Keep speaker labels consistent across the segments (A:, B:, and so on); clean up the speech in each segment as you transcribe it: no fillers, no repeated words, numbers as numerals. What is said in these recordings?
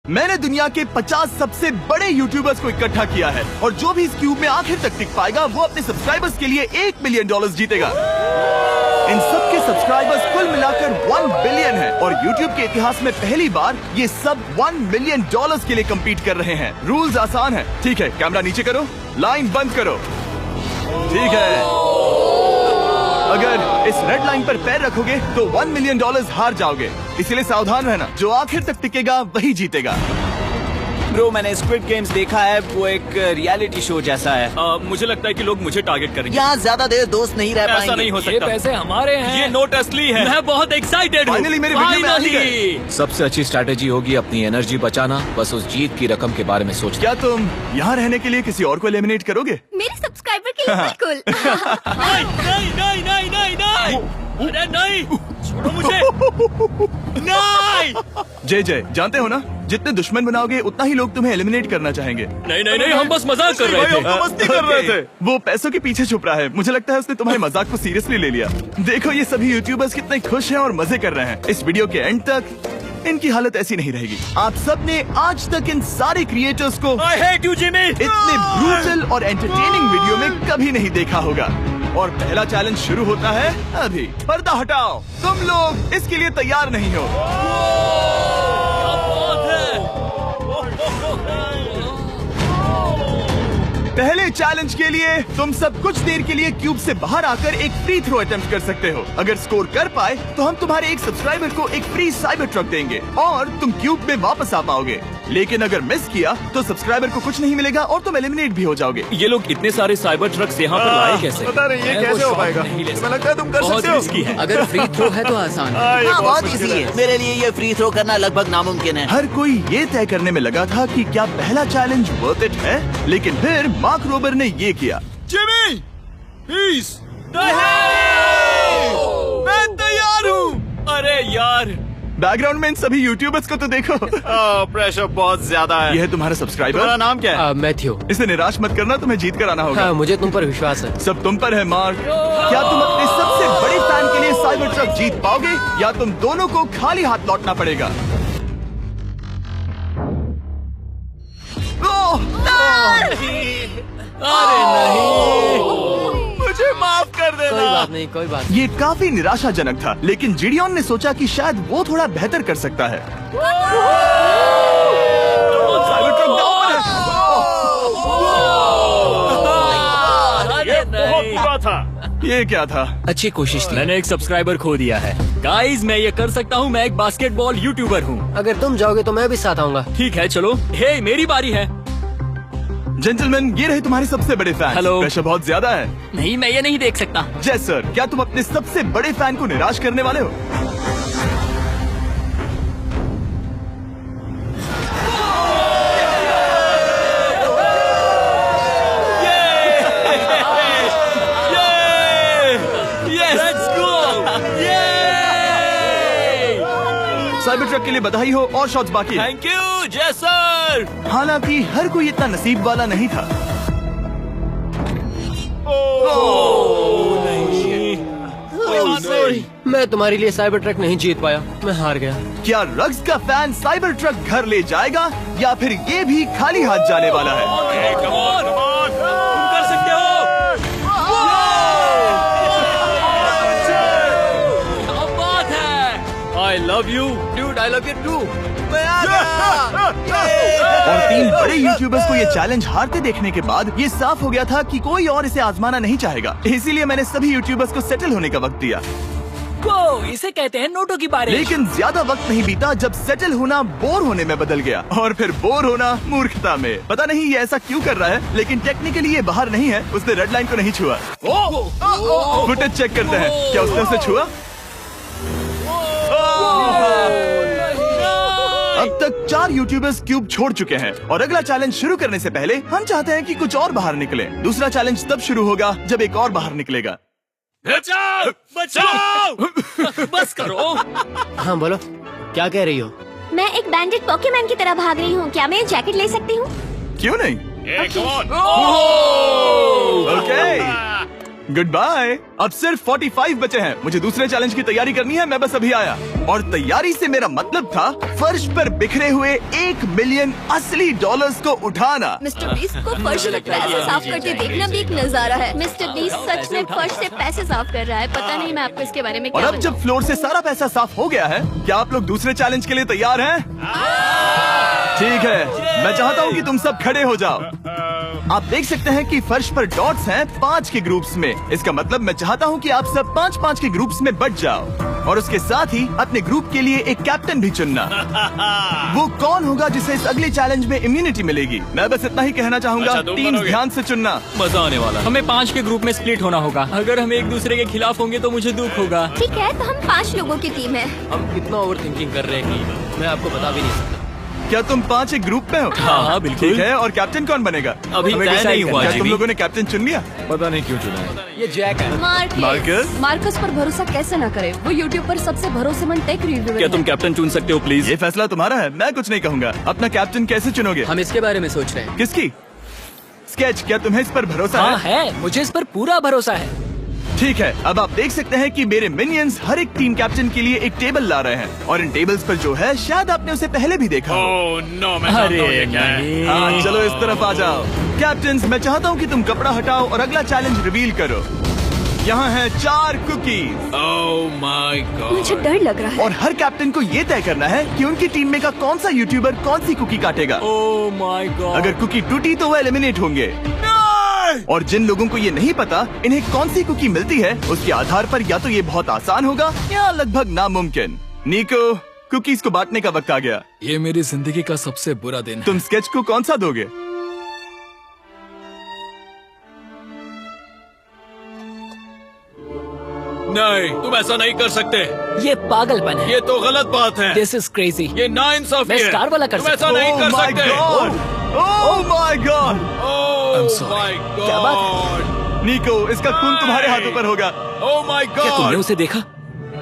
A: मैंने दुनिया के 50 सबसे बड़े यूट्यूबर्स को इकट्ठा किया है और जो भी इस क्यूब में आखिर तक टिक पाएगा वो अपने सब्सक्राइबर्स के लिए $1 मिलियन जीतेगा। इन सब के सब्सक्राइबर्स कुल मिलाकर 1 बिलियन है और YouTube के इतिहास में पहली बार ये सब $1 मिलियन के लिए कम्पीट कर रहे हैं। रूल्स आसान है, ठीक है? कैमरा नीचे करो, लाइन बंद करो, ठीक है? अगर इस रेड लाइन पर पैर रखोगे तो $1 मिलियन हार जाओगे, इसलिए सावधान रहना। जो आखिर तक टिकेगा वही जीतेगा।
B: ब्रो, मैंने स्क्विड गेम्स देखा है, वो एक रियलिटी शो जैसा है।
C: मुझे लगता है कि लोग मुझे टारगेट करेंगे।
D: यहाँ ज्यादा देर दोस्त नहीं रह पाएंगे।
C: ऐसा नहीं हो सकता।
E: ये पैसे हमारे हैं।
C: ये नोट असली है। मैं बहुत एक्साइटेड हूँ।
A: फाइनली मेरी वीडियो में आ ही गए।
F: सबसे अच्छी स्ट्रैटेजी होगी अपनी एनर्जी बचाना, बस उस जीत की रकम के बारे में सोचना।
A: क्या तुम यहाँ रहने के लिए किसी और को एलिमिनेट करोगे?
G: मेरे सब्सक्राइबर के लिए बिल्कुल।
C: नहीं। अरे नहीं, छोड़ो मुझे। नहीं।
A: जय जानते हो ना, जितने दुश्मन बनाओगे उतना ही लोग तुम्हें एलिमिनेट करना चाहेंगे।
C: नहीं, हम बस मजाक कर रहे थे।
A: हम तो मस्ती कर रहे थे। वो पैसों के पीछे छुप रहा है। मुझे लगता है उसने तुम्हारे मजाक को सीरियसली ले लिया। देखो ये सभी यूट्यूबर्स कितने खुश हैं और मजे कर रहे हैं। इस वीडियो के एंड तक इनकी हालत ऐसी नहीं रहेगी। आप सब ने आज तक इन सारे क्रिएटर्स को
C: I hate you, Jimmy!
A: इतने ब्रूटल और एंटरटेनिंग वीडियो में कभी नहीं देखा होगा। और पहला चैलेंज शुरू होता है अभी। पर्दा हटाओ, तुम लोग इसके लिए तैयार नहीं हो। पहले चैलेंज के लिए तुम सब कुछ देर के लिए क्यूब से बाहर आकर एक फ्री थ्रो अटेम्प्ट कर सकते हो। अगर स्कोर कर पाए तो हम तुम्हारे एक सब्सक्राइबर को एक फ्री साइबर ट्रक देंगे और तुम क्यूब में वापस आ पाओगे। लेकिन अगर मिस किया तो सब्सक्राइबर को कुछ नहीं मिलेगा और तुम एलिमिनेट भी हो जाओगे।
C: ये लोग इतने सारे साइबर ट्रक्स यहाँ पर लाए कैसे?
A: पता नहीं ये कैसे हो पाएगा। मुझे लगता है तुम कर सकते हो।
E: अगर फ्री थ्रो है तो आसान है।
D: हाँ, बहुत इजी है। मेरे लिए ये फ्री थ्रो करना लगभग नामुमकिन है।
A: हर कोई ये तय करने में लगा था कि क्या पहला चैलेंज वर्थ इट है, लेकिन फिर मार्क रोबर ने ये किया।
C: Jimmy, please. मैं तैयार हूँ। अरे यार,
A: बैकग्राउंड में इन सभी यूट्यूबर्स को तो देखो।
B: प्रेशर बहुत ज्यादा है।
A: ये है तुम्हारा सब्सक्राइबर।
B: तुम्हारा नाम क्या है?
E: मैथ्यू।
A: इसे निराश मत करना, तुम्हें जीत कर आना होगा।
E: हाँ, मुझे तुम पर विश्वास है।
A: सब तुम पर है मार्क। क्या तुम अपने सबसे बड़े फैन के लिए साइबर ट्रक जीत पाओगे या तुम दोनों को खाली हाथ लौटना पड़ेगा?
C: अरे नहीं, मुझे माफ कर देना।
E: कोई बात नहीं, कोई बात नहीं।
A: ये काफी निराशाजनक था, लेकिन जिडियन ने सोचा कि शायद वो थोड़ा बेहतर कर सकता है। साइबर ट्रक डाउन है।
C: ये बहुत बुरा था।
A: ये क्या था?
F: अच्छी कोशिश थी।
C: मैंने एक सब्सक्राइबर खो दिया है। गाइस, मैं ये कर सकता हूँ। मैं एक बास्केटबॉल यूट्यूबर हूँ।
E: अगर तुम जाओगे तो मैं भी साथ आऊंगा।
C: ठीक है, चलो। हे, मेरी बारी है।
A: जेंटलमैन, ये रहे तुम्हारे सबसे बड़े फैन।
C: हेलो।
A: प्रेशर बहुत ज्यादा है।
C: नहीं, मैं ये नहीं देख सकता।
A: जय सर, क्या तुम अपने सबसे बड़े फैन को निराश करने वाले हो? साइबर ट्रक के लिए बधाई हो और शॉट्स बाकी हैं।
C: थैंक यू जय सर।
A: हालांकि हर कोई इतना नसीब वाला नहीं था।
E: मैं तुम्हारे लिए साइबर ट्रक नहीं जीत पाया, मैं हार गया।
A: क्या रग्स का फैन साइबर ट्रक घर ले जाएगा या फिर ये भी खाली हाथ जाने वाला है?
C: तुम कर सकते हो। क्या बात है। I love you, dude. I love you too.
A: और 3 बड़े यूट्यूबर्स को ये चैलेंज हारते देखने के बाद ये साफ हो गया था कि कोई और इसे आजमाना नहीं चाहेगा। इसीलिए मैंने सभी यूट्यूबर्स को सेटल होने का वक्त दिया।
C: इसे कहते हैं नोटों की बारिश।
A: लेकिन ज्यादा वक्त नहीं बीता जब सेटल होना बोर होने में बदल गया और फिर बोर होना मूर्खता में। पता नहीं ये ऐसा क्यों कर रहा है, लेकिन टेक्निकली ये बाहर नहीं है। उसने रेड लाइन को नहीं छुआ। फुटेज चेक करते हैं, क्या उसने उसे छुआ? अब तक 4 यूट्यूबर्स क्यूब छोड़ चुके हैं और अगला चैलेंज शुरू करने से पहले हम चाहते हैं कि कुछ और बाहर निकले। दूसरा चैलेंज तब शुरू होगा जब एक और बाहर निकलेगा।
C: बचाओ, बचाओ। बस करो।
E: हाँ बोलो, क्या कह रही हो?
G: मैं एक बैंडेड पॉकेमैन की तरह भाग रही हूँ। क्या मैं ये जैकेट ले सकती हूँ?
A: क्यों नहीं?
C: Come on.
A: Okay. Good bye. अब सिर्फ 45 बचे हैं। मुझे दूसरे चैलेंज की तैयारी करनी है। मैं बस अभी आया। और तैयारी से मेरा मतलब था फर्श पर बिखरे हुए 1 मिलियन असली डॉलर्स को उठाना।
G: मिस्टर बीस्ट को फर्श से पैसे साफ करते देखना भी एक नजारा है। मिस्टर बीस्ट सच में फर्श से पैसे साफ कर रहा है। पता नहीं मैं आपको इसके बारे में
A: और
G: क्या
A: अब जब फ्लोर से सारा पैसा साफ हो गया है, क्या आप लोग दूसरे चैलेंज के लिए तैयार हैं? ठीक है, मैं चाहता हूँ कि तुम सब खड़े हो जाओ। आप देख सकते हैं कि फर्श पर डॉट्स हैं 5 के ग्रुप्स में। इसका मतलब मैं चाहता हूँ कि आप सब 5-5 के ग्रुप्स में बट जाओ और उसके साथ ही अपने ग्रुप के लिए एक कैप्टन भी चुनना। वो कौन होगा जिसे इस अगले चैलेंज में इम्यूनिटी मिलेगी? मैं बस इतना ही कहना चाहूंगा।
C: अच्छा, तुम
A: टीम्स
C: बनोगे।
A: ध्यान से चुनना।
C: मजा आने वाला। हमें 5 के ग्रुप में स्प्लिट होना होगा। अगर हम एक दूसरे के खिलाफ होंगे तो मुझे दुख होगा।
G: ठीक है, तो हम 5 लोगों की टीम है।
E: हम कितना ओवर थिंकिंग कर रहे हैं कि मैं आपको बता भी नहीं सकता।
A: क्या तुम 5 एक ग्रुप में हो?
C: हाँ, बिल्कुल।
A: ठीक है, और कैप्टन कौन बनेगा?
C: अभी
A: हमें
C: तय
A: decide
C: नहीं
A: करना
C: हुआ
A: है। क्या
C: जी
A: तुम
C: भी।
A: लोगों ने कैप्टन चुन लिया?
F: पता नहीं क्यों चुना है।
E: ये जैक है।
A: मार्कस?
H: मार्कस पर भरोसा कैसे न करे? वो यूट्यूब पर सबसे भरोसेमंद टेक रिव्यूअर
C: क्या
H: है।
C: तुम कैप्टन चुन सकते हो प्लीज?
A: ये फैसला तुम्हारा है, मैं कुछ नहीं कहूँगा। अपना कैप्टन कैसे चुनोगे?
E: हम इसके बारे में सोच रहे हैं।
A: किसकी? स्केच, क्या तुम्हें इस पर भरोसा
E: हाँ
A: है?
E: है, मुझे इस पर पूरा भरोसा है।
A: ठीक है, अब आप देख सकते हैं कि मेरे मिनियंस हर एक टीम कैप्टन के लिए एक टेबल ला रहे हैं और इन टेबल्स पर जो है शायद आपने उसे पहले भी देखा हो।
C: अरे नहीं।
A: हाँ, चलो इस तरफ आ जाओ। कैप्टन्स, मैं चाहता हूँ कि तुम कपड़ा हटाओ और अगला चैलेंज रिवील करो। यहाँ है 4 कुकीज
H: मुझे डर लग रहा है।
A: और हर कैप्टन को ये तय करना है कि उनकी टीम में का कौन सा यूट्यूबर कौन सी कुकी काटेगा।
C: Oh my God.
A: अगर कुकी टूटी तो वो एलिमिनेट होंगे। और जिन लोगों को ये नहीं पता इन्हें कौन सी कुकी मिलती है, उसके आधार पर या तो ये बहुत आसान होगा या लगभग नामुमकिन। निको, कुकीज को बांटने का वक्त आ गया।
I: ये मेरी जिंदगी का सबसे बुरा दिन है।
A: तुम स्केच को कौन सा दोगे?
I: नहीं, तुम ऐसा नहीं कर सकते।
E: ये पागलपन है।
I: ये तो गलत बात है।
E: This is crazy.
I: ये नाइंसाफी
E: मैं
I: है।
E: स्टार वाला कर
I: तुम ऐसा
E: सकता
I: नहीं
A: Oh
I: कर
A: my
I: सकते।
A: God! Oh my God!
I: Oh my
E: क्या बात
I: God!
A: निको, इसका खून तुम्हारे हाथों पर होगा।
I: Oh my
C: क्या तुमने
I: God!
C: उसे देखा?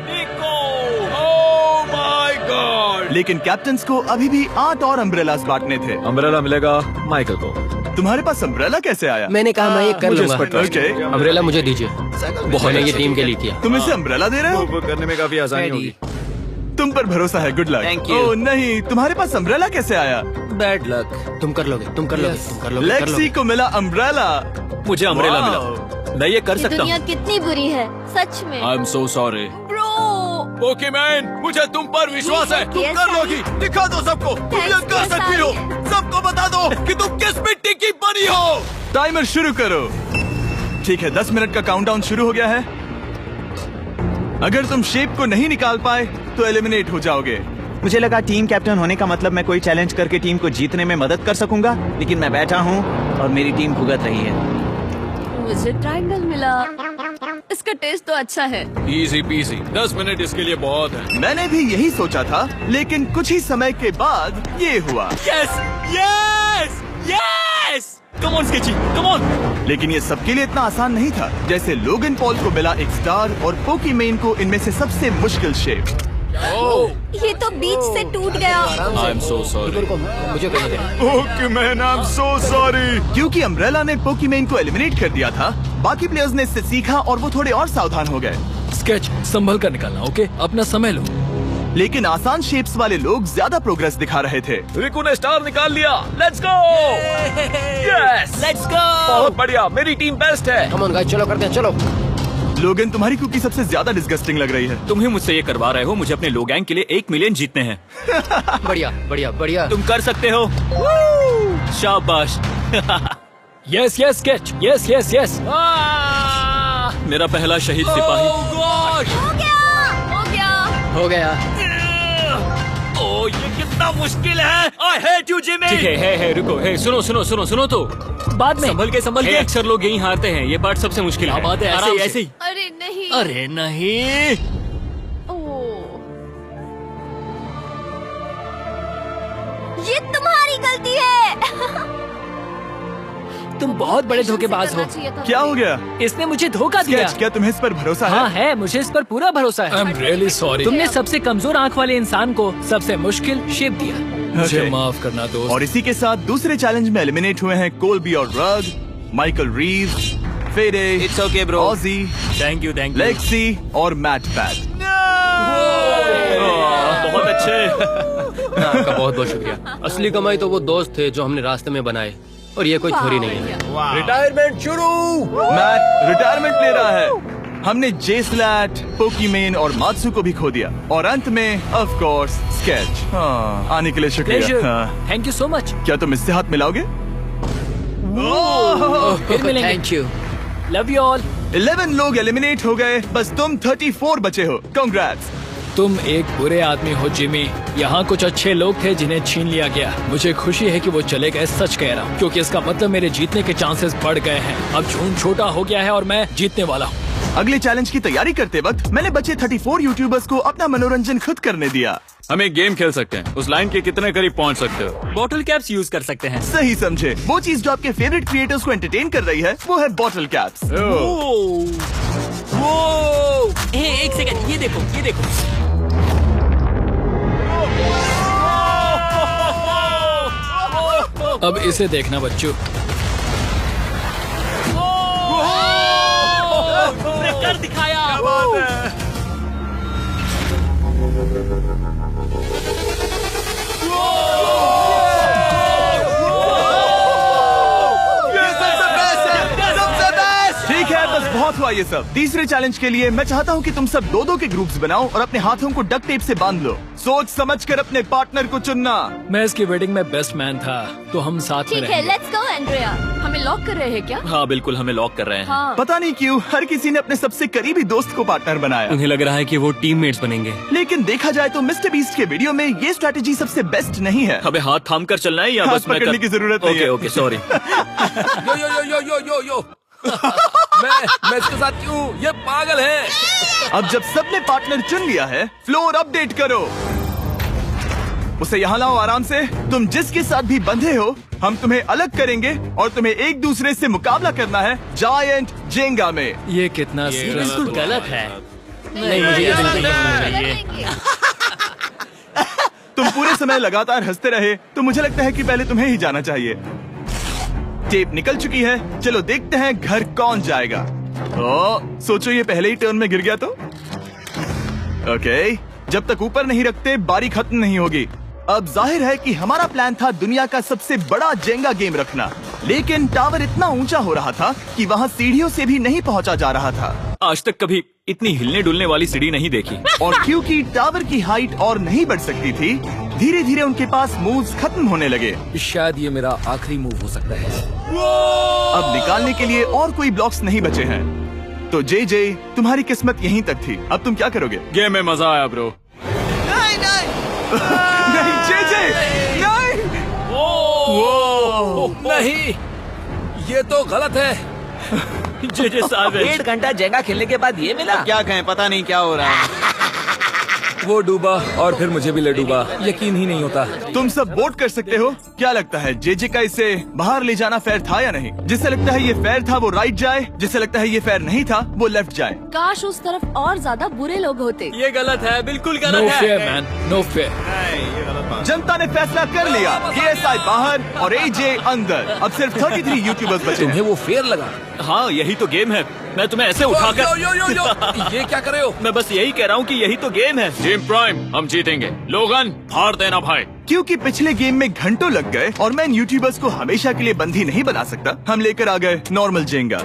I: निको! Oh my God!
A: लेकिन कैप्टन्स को अभी भी 8 और अम्ब्रेलास बांटने थे।
F: अम्ब्रेला मिलेगा माइकल को।
A: तुम्हारे पास अम्ब्रेला कैसे आया?
E: मैंने कहा मैं ये कर
F: मुझे
E: लूंगा।
F: इस पर trust
A: ओके,
E: अम्ब्रेला मुझे दीजिए। मैंने ये टीम के लिए किया।
A: तुम इसे अम्ब्रेला दे रहे हो?
F: वो करने में काफी आसानी होगी।
A: तुम पर भरोसा है, गुड लक।
B: Thank you.
A: ओह नहीं, तुम्हारे पास अम्ब्रेला कैसे आया?
B: Bad luck.
E: तुम कर लोगे, तुम कर लोगे, तुम कर लोगे, कर
A: लेक्सी
E: लोगे।
A: को मिला अम्ब्रेला।
C: मुझे अम्ब्रेला
A: Wow.
C: मिला। मैं ये कर
G: ये
C: सकता
G: दुनिया
C: हूँ।
G: कितनी बुरी है, सच में।
C: I am so sorry.
G: Bro,
I: Pokemon, मुझे तुम पर विश्वास है। तुम
G: Yes,
I: कर
G: sir.
I: लोगी। दिखा दो सबको। तुम ये
G: Thanks,
I: कर सकती हो।
G: sir.
I: सबको बता दो कि तुम किस मिट्टी की बनी हो।
A: टाइमर शुरू करो। ठीक है, 10 मिनट का काउंटडाउन शुरू हो गया है। अगर तुम शेप को नहीं निकाल पाए तो एलिमिनेट हो जाओगे।
B: मुझे लगा टीम कैप्टन होने का मतलब मैं कोई चैलेंज करके टीम को जीतने में मदद कर सकूंगा, लेकिन मैं बैठा हूँ और मेरी टीम भुगत रही है।
H: मुझे ट्रायंगल मिला। इसका टेस्ट तो अच्छा है।
I: Easy PC. 10 मिनट इसके लिए बहुत है।
A: मैंने भी यही सोचा था, लेकिन कुछ ही समय के बाद ये हुआ।
C: Yes yes yes. Come on sketchy, come on.
A: लेकिन ये सबके लिए इतना आसान नहीं था। जैसे लोगन पॉल को मिला एक स्टार और पोकीमेन को इनमें से सबसे मुश्किल शेप।
G: ये तो बीच से टूट गया।
C: आई एम सो सॉरी।
E: रुको, मुझे करने दे।
A: पोकीमेन, आई एम सो सॉरी। क्योंकि अम्ब्रेला ने पोकीमेन को एलिमिनेट कर दिया था, बाकी प्लेयर्स ने इससे सीखा और वो थोड़े और सावधान हो गए।
I: स्केच संभल कर निकालना, ओके? अपना समय लो।
A: लेकिन आसान शेप्स वाले लोग ज्यादा प्रोग्रेस दिखा रहे थे।
F: रिकू ने स्टार निकाल लिया। Let's go. Yes,
C: let's go.
F: बहुत बढ़िया। मेरी टीम बेस्ट है।
E: कम ऑन गाइस, चलो करते हैं, चलो।
A: लोगन, तुम्हारी कुकी सबसे ज्यादा डिस्गस्टिंग लग रही है।
C: तुम ही मुझसे ये करवा रहे हो। मुझे अपने लो गैंग के लिए 1 मिलियन जीतने हैं।
E: बढ़िया, बढ़िया, बढ़िया।
C: तुम कर सकते हो। शाबाश।
I: Yes yes sketch. Yes yes yes.
C: मेरा पहला शहीद सिपाही।
G: हो गया, हो गया।
E: हो गया।
C: ओह, ये कितना मुश्किल है। I hate you Jimmy. ठीक है, रुको, सुनो सुनो सुनो सुनो तो बाद में संभल के। अक्सर लोग यही हारते हैं। ये पार्ट सबसे मुश्किल है।
I: बात है, ऐसे
C: आराम
I: ही,
C: से।
I: ऐसे ही।
G: अरे नहीं।
C: अरे नहीं।
G: ओह, ये तुम्हारी गलती है।
E: तुम बहुत बड़े धोखेबाज हो।
G: करना चाहिए था
A: क्या हो
G: मुझे।
A: गया?
E: इसने मुझे धोखा दिया।
A: स्केच, क्या तुम्हें इस पर भरोसा
E: हाँ
A: है?
E: है, मुझे इस पर पूरा भरोसा
I: आई
E: है।
I: Am really sorry.
E: तुमने सबसे कमजोर आंख वाले इंसान को सबसे मुश्किल शेप दिया।
I: मुझे
A: Okay.
I: माफ करना दोस्त।
A: और इसी के साथ दूसरे चैलेंज में एलिमिनेट हुए हैं कोल्बी और रग, माइकल रीव्स, फेरे,
B: It's okay, bro.
A: ऑजी,
C: थैंक यू
A: लेक्सी और मैट पैट।
C: बहुत अच्छे।
J: आपका बहुत बहुत शुक्रिया। असली कमाई तो वो दोस्त थे जो हमने रास्ते में बनाए, और ये कोई थोड़ी नहीं है।
I: रिटायरमेंट शुरू।
A: मैट रिटायरमेंट ले रहा है। हमने जे स्लैट, पोकीमेन और मात्सु को भी खो दिया, और अंत में ऑफ कोर्स स्केच। आने के लिए शुक्रिया।
E: Thank you so much.
A: क्या तुम इससे हाथ मिलाओगे?
E: फिर मिलेंगे।
J: Thank you.
E: Love you all.
A: 11 लोग एलिमिनेट हो गए, बस तुम 34 बचे हो। कांग्रेट्स।
E: तुम एक बुरे आदमी हो जिमी। यहाँ कुछ अच्छे लोग थे जिन्हें छीन लिया गया। मुझे खुशी है कि वो चले गए, सच कह रहा हूँ, क्योंकि इसका मतलब मेरे जीतने के चांसेस बढ़ गए हैं। अब झूठ छोटा हो गया है और मैं जीतने वाला हूँ।
A: अगले चैलेंज की तैयारी करते वक्त मैंने बचे 34 यूट्यूबर्स को अपना मनोरंजन खुद करने दिया।
C: हम एक गेम खेल सकते हैं। उस लाइन के कितने करीब पहुंच सकते हो? बॉटल कैप्स यूज कर सकते हैं।
A: सही समझे। वो चीज जो आपके फेवरेट क्रिएटर्स को एंटरटेन कर रही है वो है बॉटल कैप्स।
E: एक सेकंड, ये देखो, ये देखो। अब इसे देखना बच्चों। कर दिखाया।
A: ठीक है, बस बहुत हुआ ये सब। तीसरे चैलेंज के लिए मैं चाहता हूँ कि तुम सब 2-2 के ग्रुप्स बनाओ और अपने हाथों को डक्ट टेप से बांध लो। सोच समझकर अपने पार्टनर को चुनना।
E: मैं इसकी वेडिंग में बेस्ट मैन था, तो हम साथ में
H: ठीक है,
E: रहेंगे।
H: Let's go Andrea. हमें लॉक कर रहे हैं क्या?
C: हाँ बिल्कुल, हमें लॉक कर रहे हैं।
H: हाँ।
A: पता नहीं क्यों हर किसी ने अपने सबसे करीबी दोस्त को पार्टनर बनाया।
C: उन्हें लग रहा है कि वो टीममेट्स बनेंगे।
A: लेकिन देखा जाए तो मिस्टर बीस्ट के वीडियो में ये स्ट्रैटेजी सबसे बेस्ट नहीं है।
C: हमें हाथ थाम कर चलना है या
A: हाथ
C: बस मैं
A: पकड़ने की जरूरत नहीं है।
C: Okay sorry.
I: यो यो यो यो यो यो मैं इसके साथ क्यों? ये पागल है।
A: अब जब सबने पार्टनर चुन लिया है, फ्लोर अपडेट करो। उसे यहाँ लाओ आराम से। तुम जिसके साथ भी बंधे हो, हम तुम्हें अलग करेंगे और तुम्हें एक दूसरे से मुकाबला करना है जायंट जेंगा में।
E: ये कितना
C: बिल्कुल
E: गलत है।
C: नहीं, मुझे ये बिल्कुल नहीं चाहिए।
A: तुम पूरे समय लगातार हंसते रहे, तो मुझे लगता है कि पहले तुम्हें ही जाना चाहिए। टेप निकल चुकी है, चलो देखते हैं घर कौन जाएगा। सोचो ये पहले ही टर्न में गिर गया तो। ओके, जब तक ऊपर नहीं रखते बारी खत्म नहीं होगी। अब जाहिर है कि हमारा प्लान था दुनिया का सबसे बड़ा जेंगा गेम रखना, लेकिन टावर इतना ऊंचा हो रहा था कि वहाँ सीढ़ियों से भी नहीं पहुँचा जा रहा था।
C: आज तक कभी इतनी हिलने डुलने वाली सीढ़ी नहीं देखी।
A: और क्योंकि टावर की हाइट और नहीं बढ़ सकती थी, धीरे धीरे उनके पास मूव्स खत्म होने लगे।
I: शायद ये मेरा आखिरी मूव हो सकता है।
A: अब निकालने के लिए और कोई ब्लॉक्स नहीं बचे हैं। तो जे तुम्हारी किस्मत यहीं तक थी। अब तुम क्या करोगे?
C: गेम में मजा आया ब्रो।
A: नहीं जे नहीं।
I: नहीं, ये तो गलत है।
C: जे साहब
D: 1.5 घंटा जेंगा खेलने के बाद ये मिला।
B: क्या कहें, पता नहीं क्या हो रहा है।
I: वो डूबा और फिर मुझे भी ले डूबा। यकीन ही नहीं होता।
A: तुम सब वोट कर सकते हो। क्या लगता है जे का इसे बाहर ले जाना फेयर था या नहीं? जिसे लगता है ये फेयर था वो राइट जाए, जिसे लगता है ये फेयर नहीं था वो लेफ्ट जाए।
H: काश उस तरफ और ज्यादा बुरे लोग होते।
C: ये गलत है, बिल्कुल
E: नो
C: गलत
E: फेयर
C: है।
E: Man, no fair.
A: जनता ने फैसला कर लिया। KSI बाहर और AJ अंदर। अब सिर्फ 33 यूट्यूबर्स बचे
I: तुम्हें
A: हैं।
I: वो फेयर लगा?
C: हाँ यही तो गेम है। मैं तुम्हें ऐसे उठाकर
I: यो यो यो यो, ये क्या कर रहे हो?
C: मैं बस यही कह रहा हूँ कि यही तो गेम है। जिम प्राइम, हम जीतेंगे। लोगन, फाड़ देना भाई।
A: क्योंकि पिछले गेम में घंटों लग गए और मैं इन यूट्यूबर्स को हमेशा के लिए बंदी नहीं बना सकता, हम लेकर आ गए नॉर्मल जेंगा।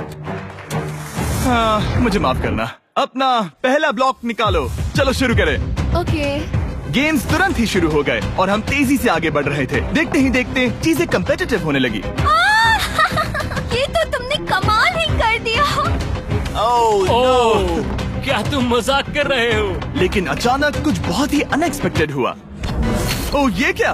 A: हाँ, मुझे माफ करना। अपना पहला ब्लॉक निकालो। चलो शुरू करें।
H: ओके।
A: गेम्स तुरंत ही शुरू हो गए और हम तेजी से आगे बढ़ रहे थे। देखते ही देखते चीजें कम्पिटिटिव होने लगी।
H: ये तो तुमने कमाल ही कर दिया।
C: ओह, क्या तुम मजाक कर रहे हो?
A: लेकिन अचानक कुछ बहुत ही अनएक्सपेक्टेड हुआ। ओह, ये क्या?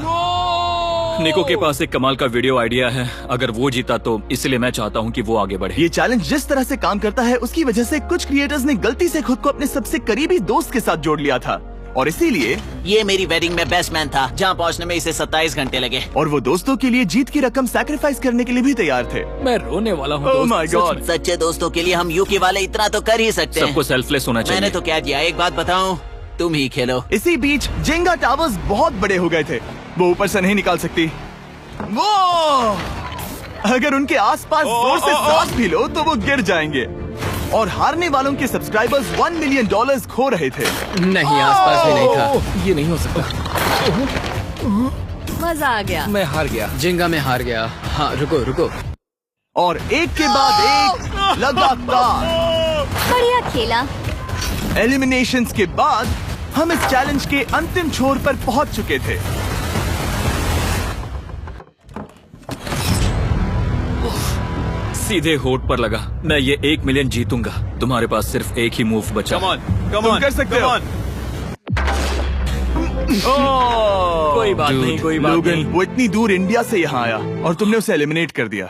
C: निको के पास एक कमाल का वीडियो आइडिया है। अगर वो जीता तो इसलिए मैं चाहता हूँ कि वो आगे बढ़े।
A: ये चैलेंज जिस तरह से काम करता है उसकी वजह से कुछ क्रिएटर्स ने गलती से खुद को अपने सबसे करीबी दोस्त के साथ जोड़ लिया था, और इसीलिए
D: ये मेरी वेडिंग में बेस्ट मैन था, जहाँ पहुँचने में इसे 27 घंटे लगे।
A: और वो दोस्तों के लिए जीत की रकम सैक्रिफाइस करने के लिए भी तैयार थे।
E: मैं रोने वाला हूँ।
A: Oh my God.
D: सच्चे दोस्तों के लिए हम यूके वाले इतना तो कर ही सकते हैं।
C: सबको सेल्फलेस होना चाहिए।
D: मैंने तो क्या दिया, एक बात बताऊं, तुम ही खेलो।
A: इसी बीच जेंगा टावर्स बहुत बड़े हो गए थे, वो ऊपर से नहीं निकाल सकती। वो अगर उनके आसपास जोर से सांस भी लो तो वो गिर जाएंगे। और हारने वालों के सब्सक्राइबर्स $1 मिलियन खो रहे थे।
J: नहीं, आसपास भी नहीं था।
I: ये नहीं हो सकता।
H: मजा आ गया।
I: मैं हार गया।
J: जिंगा में हार गया। हाँ, रुको रुको।
A: और एक के बाद एक लगातार
G: बढ़िया खेला।
A: एलिमिनेशंस के बाद हम इस चैलेंज के अंतिम छोर पर पहुंच चुके थे।
F: सीधे होठ पर लगा। मैं ये 1 मिलियन जीतूंगा। तुम्हारे पास सिर्फ एक ही मूव बचा।
A: तुम कर सकते हो।
C: कोई बात नहीं, कोई बात
A: लोगन,
C: नहीं।
A: वो इतनी दूर इंडिया से यहाँ आया और तुमने उसे एलिमिनेट कर दिया।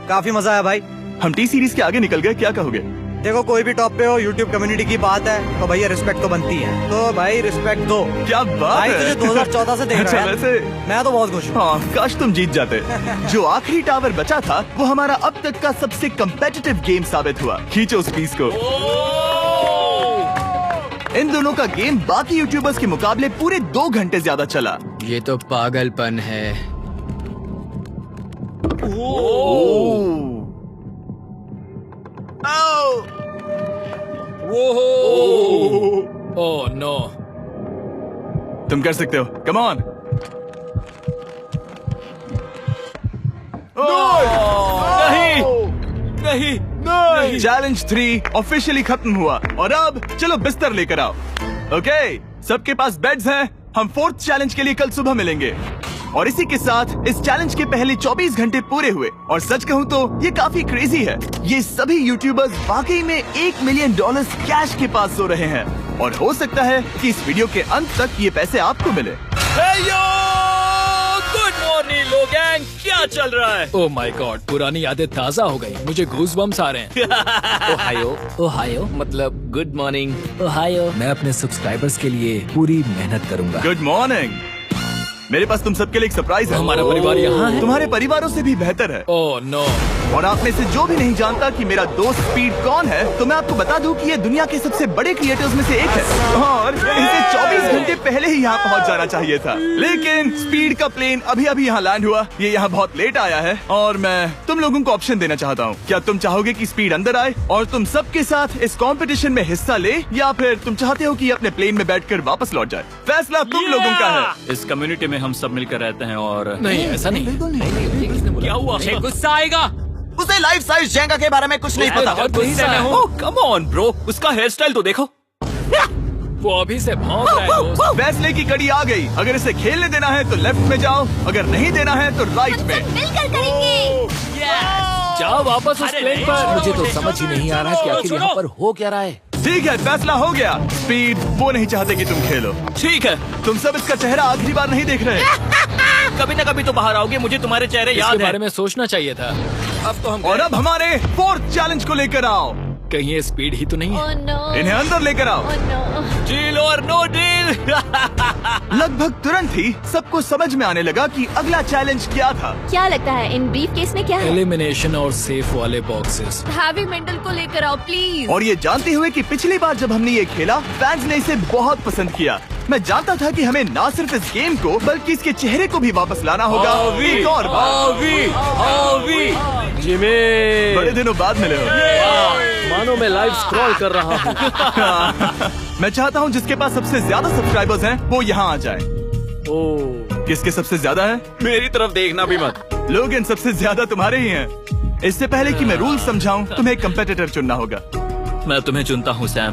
K: काफी मजा आया भाई।
A: हम टी सीरीज के आगे निकल गए, क्या कहोगे?
K: देखो, कोई भी टॉप पे हो, यूट्यूब कम्युनिटी की बात है तो भैया रिस्पेक्ट तो बनती है। तो भाई रिस्पेक्ट दो।
A: क्या बात
K: भाई
A: है।
K: तुझे 2014 से देख रहा
A: अच्छा,
K: है।
A: वैसे
K: मैं तो बहुत खुश हूँ।
A: हाँ, काश तुम जीत जाते। जो आखिरी टावर बचा था वो हमारा अब तक का सबसे कम्पेटिटिव गेम साबित हुआ। खींचो उस पीस को। इन दोनों का गेम बाकी यूट्यूबर्स के मुकाबले पूरे 2 घंटे ज्यादा चला।
J: ये तो पागलपन है।
E: Oh no.
A: तुम कर सकते हो, कम ऑन।
C: नहीं,
A: नहीं। चैलेंज 3 ऑफिशियली खत्म हुआ और अब चलो बिस्तर लेकर आओ। ओके, सबके पास बेड्स हैं। हम 4th चैलेंज के लिए कल सुबह मिलेंगे। और इसी के साथ इस चैलेंज के पहले 24 घंटे पूरे हुए। और सच कहूँ तो ये काफी क्रेजी है। ये सभी यूट्यूबर्स वाकई में $1 मिलियन कैश के पास सो रहे हैं। और हो सकता है कि इस वीडियो के अंत तक ये पैसे आपको मिले।
C: गुड मॉर्निंग लोगैंग, क्या चल रहा है?
E: ओह माय गॉड, पुरानी यादें ताजा हो गई। मुझे गूज़बम्स आ रहे हैं।
C: ओहायो,
E: ओहायो
C: मतलब गुड मॉर्निंग।
E: ओहायो।
F: मैं अपने सब्सक्राइबर्स के लिए पूरी मेहनत करूंगा।
A: Good morning. मेरे पास तुम सबके लिए एक सरप्राइज है।
E: हमारा परिवार यहाँ है।
A: तुम्हारे परिवारों से भी बेहतर है।
E: Oh no.
A: और आप में से जो भी नहीं जानता कि मेरा दोस्त स्पीड कौन है, तो मैं आपको बता दूं कि ये दुनिया के सबसे बड़े क्रिएटर्स में से एक है। और इसे 24 घंटे पहले ही यहाँ पहुँच जाना चाहिए था। लेकिन स्पीड का प्लेन अभी अभी यहाँ लैंड हुआ। ये यहाँ बहुत लेट आया है और मैं तुम लोगों को ऑप्शन देना चाहता हूँ। क्या तुम चाहोगे कि स्पीड अंदर आए और तुम सबके साथ इस कंपटीशन में हिस्सा ले, या फिर तुम चाहते हो कि अपने प्लेन में बैठकर वापस लौट जाए? फैसला तुम लोगों का है।
C: इस कम्युनिटी में हम सब मिलकर रहते हैं और
E: नहीं, ऐसा नहीं।
C: क्या हुआ? गुस्सा आएगा।
B: उसे लाइफ साइज जेंगा के बारे में कुछ नहीं पता।
C: बहुत गुस्से में हूँ। कम ऑन ब्रो, उसका हेयर स्टाइल तो देखो।
E: वो अभी से भौंक रहा है दोस्त।
A: फैसले की कड़ी आ गई। अगर इसे खेलने देना है तो लेफ्ट में जाओ, अगर नहीं देना है तो राइट में।
G: मिलकर करेंगे।
E: जाओ वापस उस प्लेन पर।
I: मुझे तो समझ ही नहीं आ रहा कि आखिर यहाँ पर हो क्या रहा है।
A: ठीक है, फैसला हो गया। स्पीड वो नहीं चाहते कि तुम खेलो।
C: ठीक है,
A: तुम सब इसका चेहरा आखिरी बार नहीं देख रहे।
C: कभी ना कभी तो बाहर आओगे, मुझे तुम्हारे चेहरे याद
E: इसके
C: है।
E: बारे में सोचना चाहिए था।
C: अब तो हम
A: और अब हमारे 4th चैलेंज को लेकर आओ।
E: कहीं ये स्पीड ही तो नहीं है।
G: Oh no.
A: इन्हें अंदर लेकर आओ।
G: Oh no.
C: डील और नो डील।
A: लगभग तुरंत ही सबको समझ में आने लगा कि अगला चैलेंज क्या था।
G: क्या लगता है इन ब्रीफ केस में क्या है?
E: एलिमिनेशन और सेफ वाले बॉक्सेस।
H: हैवी मेंटल को लेकर आओ प्लीज।
A: और ये जानते हुए कि पिछली बार जब हमने ये खेला फैंस ने इसे बहुत पसंद किया। मैं जानता था कि हमें ना सिर्फ इस गेम को बल्कि इसके चेहरे को भी वापस लाना होगा। एक और बार।
J: जिमी,
A: बड़े दिनों बाद मिले हो।
J: मानो मैं लाइव स्क्रॉल कर रहा हूँ।
A: मैं चाहता हूँ जिसके पास सबसे ज्यादा सब्सक्राइबर्स हैं वो यहाँ आ जाए। किसके सबसे ज्यादा है?
C: मेरी तरफ देखना भी मत।
A: लोग इन सबसे ज्यादा तुम्हारे ही हैं। इससे पहले कि मैं रूल समझाऊं, तुम्हें एक कंपेटिटर चुनना होगा।
C: मैं तुम्हें चुनता हूँ सैम।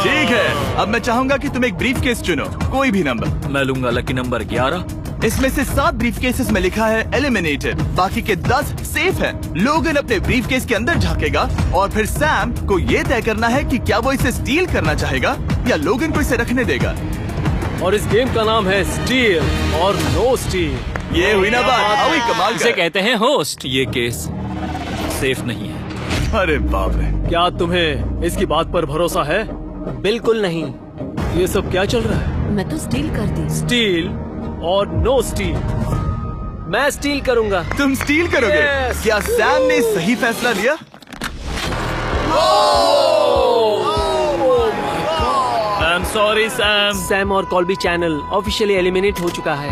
A: ठीक है, अब मैं चाहूंगा कि तुम एक ब्रीफ केस चुनो, कोई भी नंबर।
C: मैं लूंगा लकी नंबर 11।
A: इसमें से 7 ब्रीफ केसेस में लिखा है एलिमिनेटेड, बाकी के 10 सेफ हैं। लोगन अपने ब्रीफ केस के अंदर झांकेगा और फिर सैम को ये तय करना है कि क्या वो इसे स्टील करना चाहेगा या लोगन को इसे रखने देगा।
J: और इस गेम का नाम है स्टील और नो स्टील।
A: ये हुई ना बात, हाउ ही कमाल
C: इसे
A: का।
C: कहते हैं होस्ट। ये केस सेफ नहीं है।
A: अरे बाप रे।
J: क्या तुम्हें इसकी बात पर भरोसा है? बिल्कुल नहीं। ये सब क्या चल रहा है?
H: मैं तो स्टील कर दी।
J: स्टील और नो स्टील। मैं स्टील करूंगा।
A: तुम स्टील करोगे?
J: Yes!
A: क्या सैम ने सही फैसला लिया?
C: I am sorry Sam.
J: Sam और कॉल्बी चैनल ऑफिशियली एलिमिनेट हो चुका है।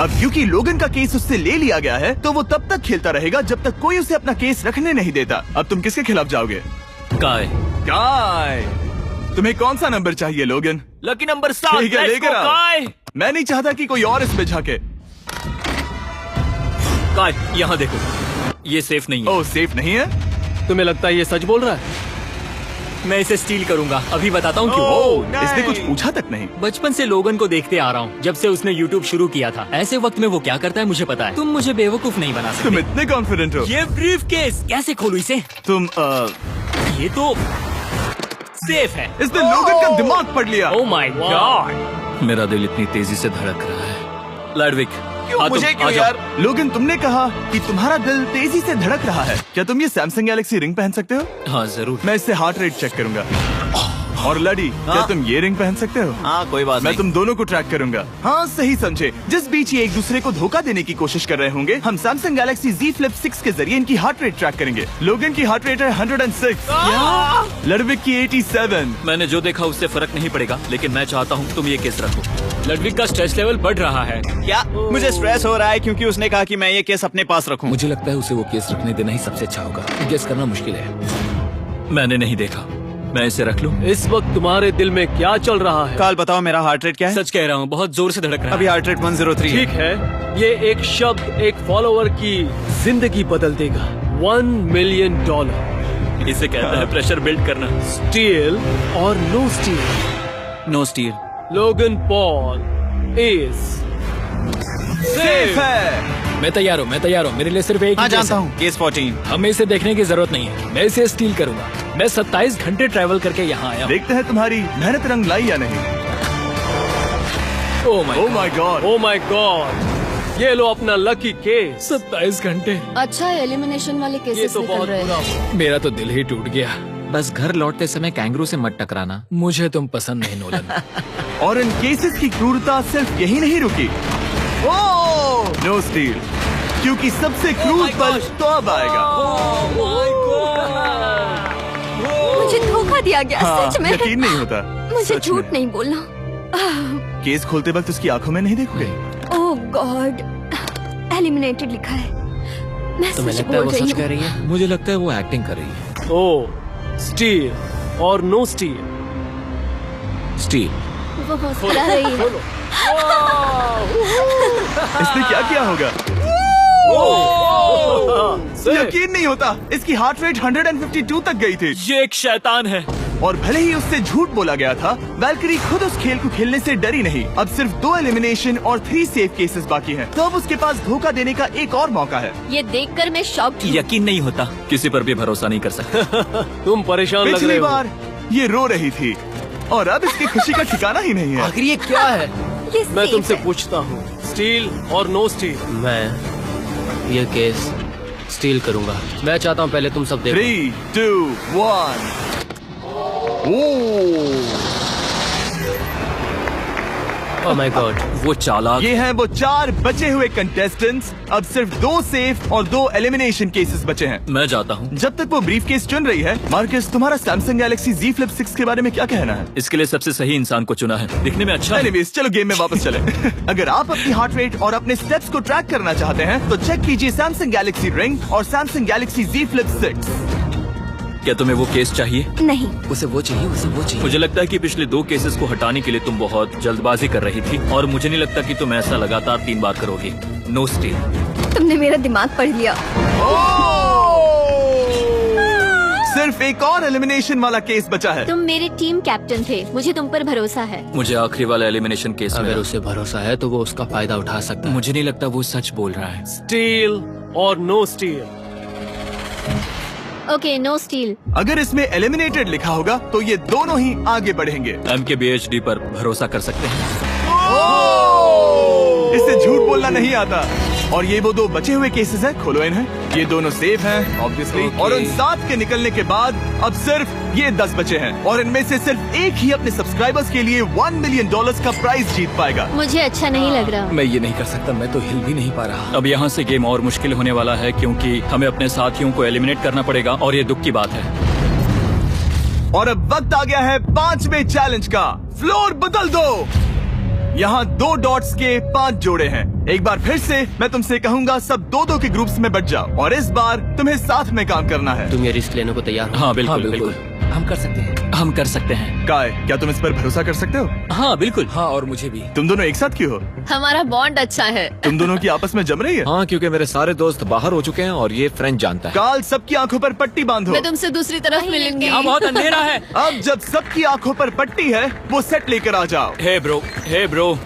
A: अब क्योंकि लोगन का केस उससे ले लिया गया है तो वो तब तक खेलता रहेगा जब तक कोई उसे अपना केस रखने नहीं देता। अब तुम किसके खिलाफ जाओगे?
C: काय।
A: काय। तुम्हें कौन सा नंबर चाहिए लोगन?
C: Lucky number 7।
A: ठीक है, लेकर आओ।
C: काय।
A: मैं नहीं चाहता कि कोई और इसमें झाके।
C: काय, यहाँ देखो, ये सेफ नहीं है।
A: ओह, सेफ नहीं है?
J: तुम्हें लगता है ये सच बोल रहा है?
C: मैं इसे स्टील करूंगा, अभी बताता हूँ क्यों।
A: ओह, इसने कुछ पूछा तक नहीं।
C: बचपन से लोगन को देखते आ रहा हूँ, जब से उसने YouTube शुरू किया था। ऐसे वक्त में वो क्या करता है मुझे पता है। तुम मुझे बेवकूफ नहीं बना सकते।
A: तुम इतने कॉन्फिडेंट हो?
C: ये ब्रीफ केस कैसे खोलूं इसे?
A: तुम
C: ये तो सेफ है।
A: इसने लोगन का दिमाग पढ़ लिया।
C: Oh my God.
F: मेरा दिल इतनी तेजी से धड़क रहा है। लैडविक,
A: मुझे क्यों यार? लोगन, तुमने कहा कि तुम्हारा दिल तेजी से धड़क रहा है। क्या तुम ये सैमसंग गैलेक्सी रिंग पहन सकते हो?
F: हाँ जरूर।
A: मैं इससे हार्ट रेट चेक करूंगा। और लड़ी, क्या तुम ये रिंग पहन सकते हो?
B: हाँ, कोई बात
A: मैं
B: नहीं।
A: तुम दोनों को ट्रैक करूंगा। हाँ, सही समझे। जिस बीच ये एक दूसरे को धोखा देने की कोशिश कर रहे होंगे, हम सैमसंग गैलेक्सी Z Flip 6 के जरिए इनकी हार्ट रेट ट्रैक करेंगे। लोगन की हार्ट रेट है 106, लड़विक की 87।
F: मैंने जो देखा उससे फर्क नहीं पड़ेगा, लेकिन मैं चाहता हूँ तुम ये केस रखो।
C: लड़विक का स्ट्रेस लेवल बढ़ रहा है।
B: क्या? मुझे स्ट्रेस हो रहा है क्योंकि उसने कहा कि मैं ये केस अपने पास रखूं।
F: मुझे लगता है उसे वो केस रखने देना ही सबसे अच्छा होगा। गेस करना मुश्किल है। मैंने नहीं देखा, मैं इसे रख लूं?
J: इस वक्त तुम्हारे दिल में क्या चल रहा है?
B: काल, बताओ मेरा हार्ट रेट क्या है?
C: सच कह रहा हूँ, बहुत जोर से धड़क रहा है।
B: अभी हार्ट रेट 103
J: ठीक है, ये एक शब्द एक फॉलोवर की जिंदगी बदल देगा। $1 मिलियन।
C: इसे कहता है प्रेशर बिल्ड करना।
J: स्टील और no steal?
F: No steal.
J: Logan Paul is
A: safe है।
E: मैं तैयार हूँ, मैं तैयार हूँ। मेरे लिए सिर्फ एक
B: हाँ,
E: ही केस
B: जानता
E: है।
B: हूँ, केस 14।
E: हमें इसे देखने की जरूरत नहीं है। मैं इसे स्टील करूंगा। मैं 27 घंटे ट्रैवल करके यहाँ आया हूँ।
A: देखते हैं तुम्हारी मेहनत रंग लाई या नहीं।
E: Oh
A: my God,
J: oh my God. ये लो अपना लकी केस।
E: 27 घंटे।
H: अच्छा, एलिमिनेशन वाले
J: ये
H: केसेस
J: तो
H: निकल
J: बहुत
H: रहे
J: बुरा
H: हैं।
E: मेरा तो दिल ही टूट गया।
F: बस घर लौटते समय कैंगरू से मत टकराना।
E: मुझे तुम पसंद नहीं, नोलन।
A: और इन केसेस की क्रूरता सिर्फ यही नहीं रुकी। ओह, नो स्टील, क्योंकि सबसे क्रूर पल तो अब आएगा।
G: मुझे धोखा दिया गया,
A: हाँ,
G: सच में।
A: यकीन नहीं होता।
G: मुझे
A: सच
G: झूठ
A: में।
G: नहीं बोलना।
A: केस खोलते वक्त उसकी आंखों में नहीं देखोगे?
G: ओह गॉड, एलिमिनेटेड लिखा है। मैं
F: तुम्हें
G: सच
F: लगता है
G: बोल
F: वो
G: रही
F: सच कह
G: हूँ।
F: रही है? मुझे लगता है वो एक्टिंग कर रही है।
J: ओ, स्टील और नो स्टील?
F: स्टील।
G: वो मुस्कुरा रही है।
A: इसने क्या किया होगा? यकीन नहीं होता, इसकी हार्ट रेट 152 तक गई थी।
C: ये एक शैतान है।
A: और भले ही उससे झूठ बोला गया था, वैल्करी खुद उस खेल को खेलने से डरी नहीं। अब सिर्फ 2 एलिमिनेशन और 3 सेफ केसेस बाकी हैं। तो अब उसके पास धोखा देने का एक और मौका है।
G: ये देखकर मैं शॉक्ड हूँ।
C: यकीन नहीं होता।
F: किसी पर भी भरोसा नहीं कर सकते।
J: तुम परेशान लग रहे
A: पिछली
J: हो।
A: बार ये रो रही थी और अब इसकी खुशी का ठिकाना ही नहीं है।
J: आखिर ये क्या है?
G: ये
J: मैं
G: safe
J: तुमसे
G: है।
J: पूछता हूँ, स्टील और नो स्टील? मैं ये केस स्टील करूंगा। मैं चाहता हूँ पहले तुम सब देखो।
A: 3, 2, 1।
J: Oh my God.
F: वो चालाक।
A: ये हैं वो 4 बचे हुए कंटेस्टेंट्स। अब सिर्फ 2 सेफ और 2 एलिमिनेशन केसेस बचे हैं।
F: मैं जाता हूँ।
A: जब तक वो ब्रीफ केस चुन रही है, मार्कस, तुम्हारा सैमसंग गैलेक्सी Z Flip 6 के बारे में क्या कहना है?
F: इसके लिए सबसे सही इंसान को चुना है। दिखने में अच्छा है।
A: एनीवेज, चलो गेम में वापस चले। अगर आप अपनी हार्ट रेट और अपने स्टेप्स को ट्रैक करना चाहते हैं तो चेक कीजिए सैमसंग गैलेक्सी रिंग और सैमसंग गैलेक्सी Z Flip 6।
F: क्या तुम्हें वो केस चाहिए?
G: नहीं,
F: उसे वो चाहिए, उसे वो चाहिए। मुझे लगता है कि पिछले 2 केसेस को हटाने के लिए तुम बहुत जल्दबाजी कर रही थी और मुझे नहीं लगता कि तुम ऐसा लगातार 3 बार करोगी। No steal.
G: तुमने मेरा दिमाग पढ़ लिया।
A: सिर्फ एक और एलिमिनेशन वाला केस बचा है।
G: तुम मेरे टीम कैप्टन थे, मुझे तुम पर भरोसा है।
F: मुझे आखिरी वाला एलिमिनेशन केस
J: अगर उसे भरोसा है तो वो उसका फायदा उठा सकता है।
F: मुझे नहीं लगता वो सच बोल रहा है।
J: स्टील और no steal?
G: Okay, no steal.
A: अगर इसमें एलिमिनेटेड लिखा होगा तो ये दोनों ही आगे बढ़ेंगे।
F: MKBHD पर भरोसा कर सकते हैं।
A: इससे झूठ बोलना नहीं आता। और ये वो 2 बचे हुए केसेस हैं, खोलो इन्हें। ये दोनों सेफ हैं ऑब्वियसली। और उन 7 के निकलने के बाद अब सिर्फ ये 10 बचे हैं और इनमें से सिर्फ एक ही अपने सब्सक्राइबर्स के लिए $1 मिलियन का प्राइज जीत पाएगा।
G: मुझे अच्छा नहीं लग रहा।
F: मैं ये नहीं कर सकता, मैं तो हिल भी नहीं पा रहा। अब यहाँ से गेम और मुश्किल होने वाला है क्योंकि हमें अपने साथियों को एलिमिनेट करना पड़ेगा और ये दुख की बात है।
A: और अब वक्त आ गया है 5वें चैलेंज का। फ्लोर बदल दो। यहाँ 2 डॉट्स के 5 जोड़े हैं। एक बार फिर से मैं तुमसे कहूँगा, सब 2-2 के ग्रुप्स में बट जाओ और इस बार तुम्हें साथ में काम करना है।
J: तुम ये रिस्क लेने को तैयार हो?
C: हाँ बिल्कुल बिल्कुल।
I: हम कर सकते हैं।
C: हम कर सकते हैं।
A: काय, क्या तुम इस पर भरोसा कर सकते हो?
C: हाँ बिल्कुल।
I: हाँ, और मुझे भी।
A: तुम दोनों एक साथ क्यों हो?
H: हमारा बॉन्ड अच्छा है।
A: तुम दोनों की आपस में जम रही है?
L: हाँ, क्योंकि मेरे सारे दोस्त बाहर हो चुके हैं और ये फ्रेंड जानता है।
A: काल, सबकी आंखों पर पट्टी बांधो।
H: मैं तुमसे दूसरी तरफ मिलूंगी।
C: यहाँ बहुत अंधेरा है।
A: अब जब सबकी आंखों पर पट्टी है, वो सेट लेकर आ जाओ।
C: हे ब्रो,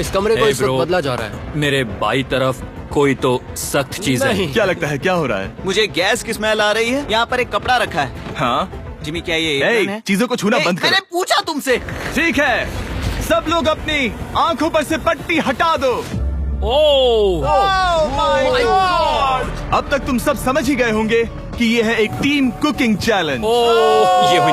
J: इस कमरे को
C: Hey,
J: इस वक्त
C: bro.
J: बदला जा रहा है।
C: मेरे बाई तरफ कोई तो सख्त चीज है।
A: क्या लगता है क्या हो रहा है?
B: मुझे गैस की स्मेल आ रही है। यहाँ पर एक कपड़ा रखा है।
A: हाँ
B: जिमी, क्या ये
A: ए,
B: एप्रन है?
A: चीजों को छूना बंद
B: मैंने
A: करो।
B: पूछा तुमसे।
A: ठीक है, सब लोग अपनी आंखों पर से पट्टी हटा दो।
C: Oh
A: my God! अब तक तुम सब समझ ही गए होंगे कि ये है एक टीम कुकिंग चैलेंज।
C: ये हुई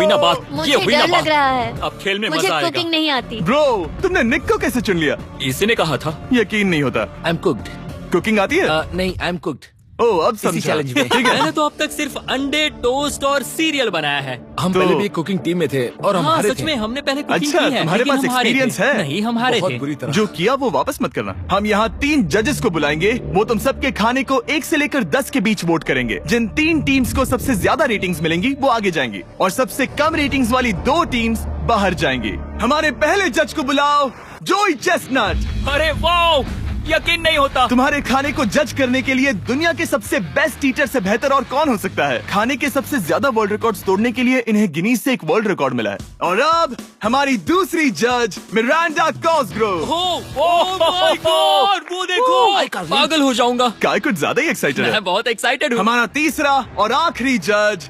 C: ना बात।
G: मुझे डर लग रहा है।
C: अब खेल में
G: मुझे
C: मजा आएगा।
G: कुकिंग नहीं आती।
A: ब्रो, तुमने निक को कैसे चुन लिया?
C: इसी ने कहा था।
A: यकीन नहीं होता।
I: I am cooked.
A: कुकिंग आती है?
I: नहीं, आई एम कुक्ड।
A: ओ, अब समझा।
I: चैलेंज में।
A: ठीक है।
C: मैंने तो अब तक सिर्फ अंडे, टोस्ट और सीरियल बनाया है।
I: हम
A: तो-
I: पहले भी कुकिंग टीम में थे और हम
C: हाँ
I: हारे
C: सच
I: थे।
C: में हमने पहले कुकिंग
A: अच्छा,
C: की है।
A: तुम्हारे
C: लेकिन
A: पास
C: हम हारे
A: एक्सपीरियंस
C: थे।
A: है?
C: नहीं, हम हारे
I: बहुत
C: थे।
I: बुरी तरह।
A: जो किया वो वापस मत करना। हम यहाँ 3 जजेस को बुलाएंगे। वो तुम सबके खाने को 1 से लेकर 10 के बीच वोट करेंगे। जिन 3 टीम्स को सबसे ज्यादा रेटिंग्स मिलेंगी वो आगे जाएंगी और सबसे कम रेटिंग्स वाली 2 टीम्स बाहर जाएंगी। हमारे पहले जज को बुलाओ, जोई चेस्टनट।
C: अरे वाह, यकीन नहीं होता।
A: तुम्हारे खाने को जज करने के लिए दुनिया के सबसे बेस्ट ईटर से बेहतर और कौन हो सकता है? खाने के सबसे ज्यादा वर्ल्ड रिकॉर्ड्स तोड़ने के लिए इन्हें गिनीज से एक वर्ल्ड रिकॉर्ड मिला है। और अब हमारी दूसरी जज मिरांडा कॉसग्रोव।
C: ओह माय गॉड, वो देखो। पागल हो जाऊंगा।
A: काय कुछ ज्यादा ही एक्साइटेड है।
C: मैं बहुत एक्साइटेड हूँ।
A: हमारा तीसरा और आखिरी जज,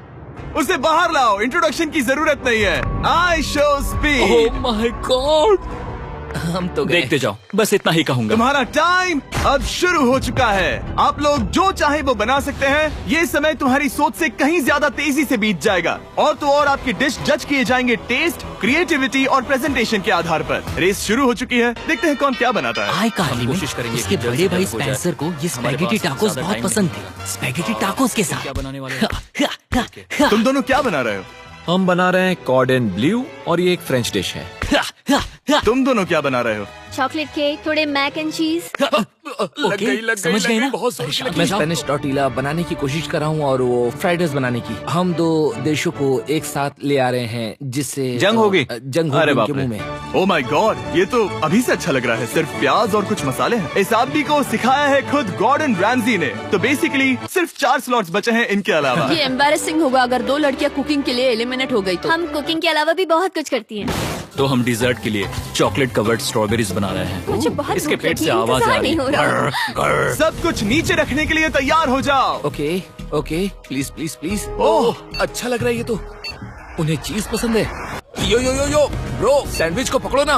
A: उसे बाहर लाओ। इंट्रोडक्शन की जरूरत नहीं है। I show speed.
C: Oh my God,
I: हम तो गए।
C: देखते जाओ, बस इतना ही कहूंगा।
A: तुम्हारा टाइम अब शुरू हो चुका है। आप लोग जो चाहे वो बना सकते हैं। ये समय तुम्हारी सोच से कहीं ज्यादा तेजी से बीत जाएगा। और तो और आपकी डिश जज किए जाएंगे टेस्ट, क्रिएटिविटी और प्रेजेंटेशन के आधार पर। रेस शुरू हो चुकी है। देखते हैं कौन क्या बनाता है।
M: हाय कार्ली,
C: कोशिश करेंगे
M: इसके
C: कि जल्द
M: बड़े
C: से
M: भाई
C: जल्द हो जाए।
M: स्पेंसर को ये
C: हमारे
M: स्पैगेटी
C: पास
M: टाकोस
C: ज्यादा
M: बहुत
C: टाइम
M: पसंद
C: नहीं
M: थे। स्पैगेटी टाकोस के
C: क्या
M: साथ
C: बनाने वाले हैं?
A: तुम दोनों क्या बना रहे हो?
L: हम बना रहे हैं कॉर्डन ब्लू और ये एक फ्रेंच डिश है।
A: तुम दोनों क्या बना रहे हो?
G: चॉकलेट केक, थोड़े मैक एंड चीज।
I: लग गई
M: समझ गए ना?
I: बहुत जोर से
M: परेशान
I: मैं
M: मत जाओ।
I: स्पेनिश टॉर्टिला बनाने की कोशिश कर रहा हूँ और वो फ्राइड राइस बनाने की। हम 2 देशों को एक साथ ले आ रहे हैं जिससे
B: जंग होगी।
I: जंग
B: अरे
I: होगी
B: बाप
I: उनके
B: रे।
I: मुंह में।
A: ओ माय गॉड, ये तो अभी से अच्छा लग रहा है। सिर्फ प्याज और कुछ मसाले हैं। इस आदमी को सिखाया है खुद गॉर्डन रैमजी ने। तो बेसिकली सिर्फ 4 स्लॉट्स बचे हैं इनके अलावा।
H: ये एम्बैरेसिंग होगा अगर 2 लड़कियां कुकिंग के लिए एलिमिनेट हो गई तो।
G: हम कुकिंग के अलावा भी बहुत कुछ करती हैं।
C: तो हम डिजर्ट के लिए चॉकलेट कवर्ड स्ट्रॉबेरीज बना रहे हैं।
G: मुझे बहुत
C: इसके
G: भूख
C: पेट
G: लगी
C: से
G: है,
C: आवाज आ
G: इंतजार
C: रही
G: नहीं हो रहा।
C: है।
A: सब कुछ नीचे रखने के लिए तैयार हो जाओ।
I: Okay okay, please please please. Oh, अच्छा लग रहा है ये तो। उन्हें चीज पसंद है। यो यो यो यो ब्रो, सैंडविच को पकड़ो ना।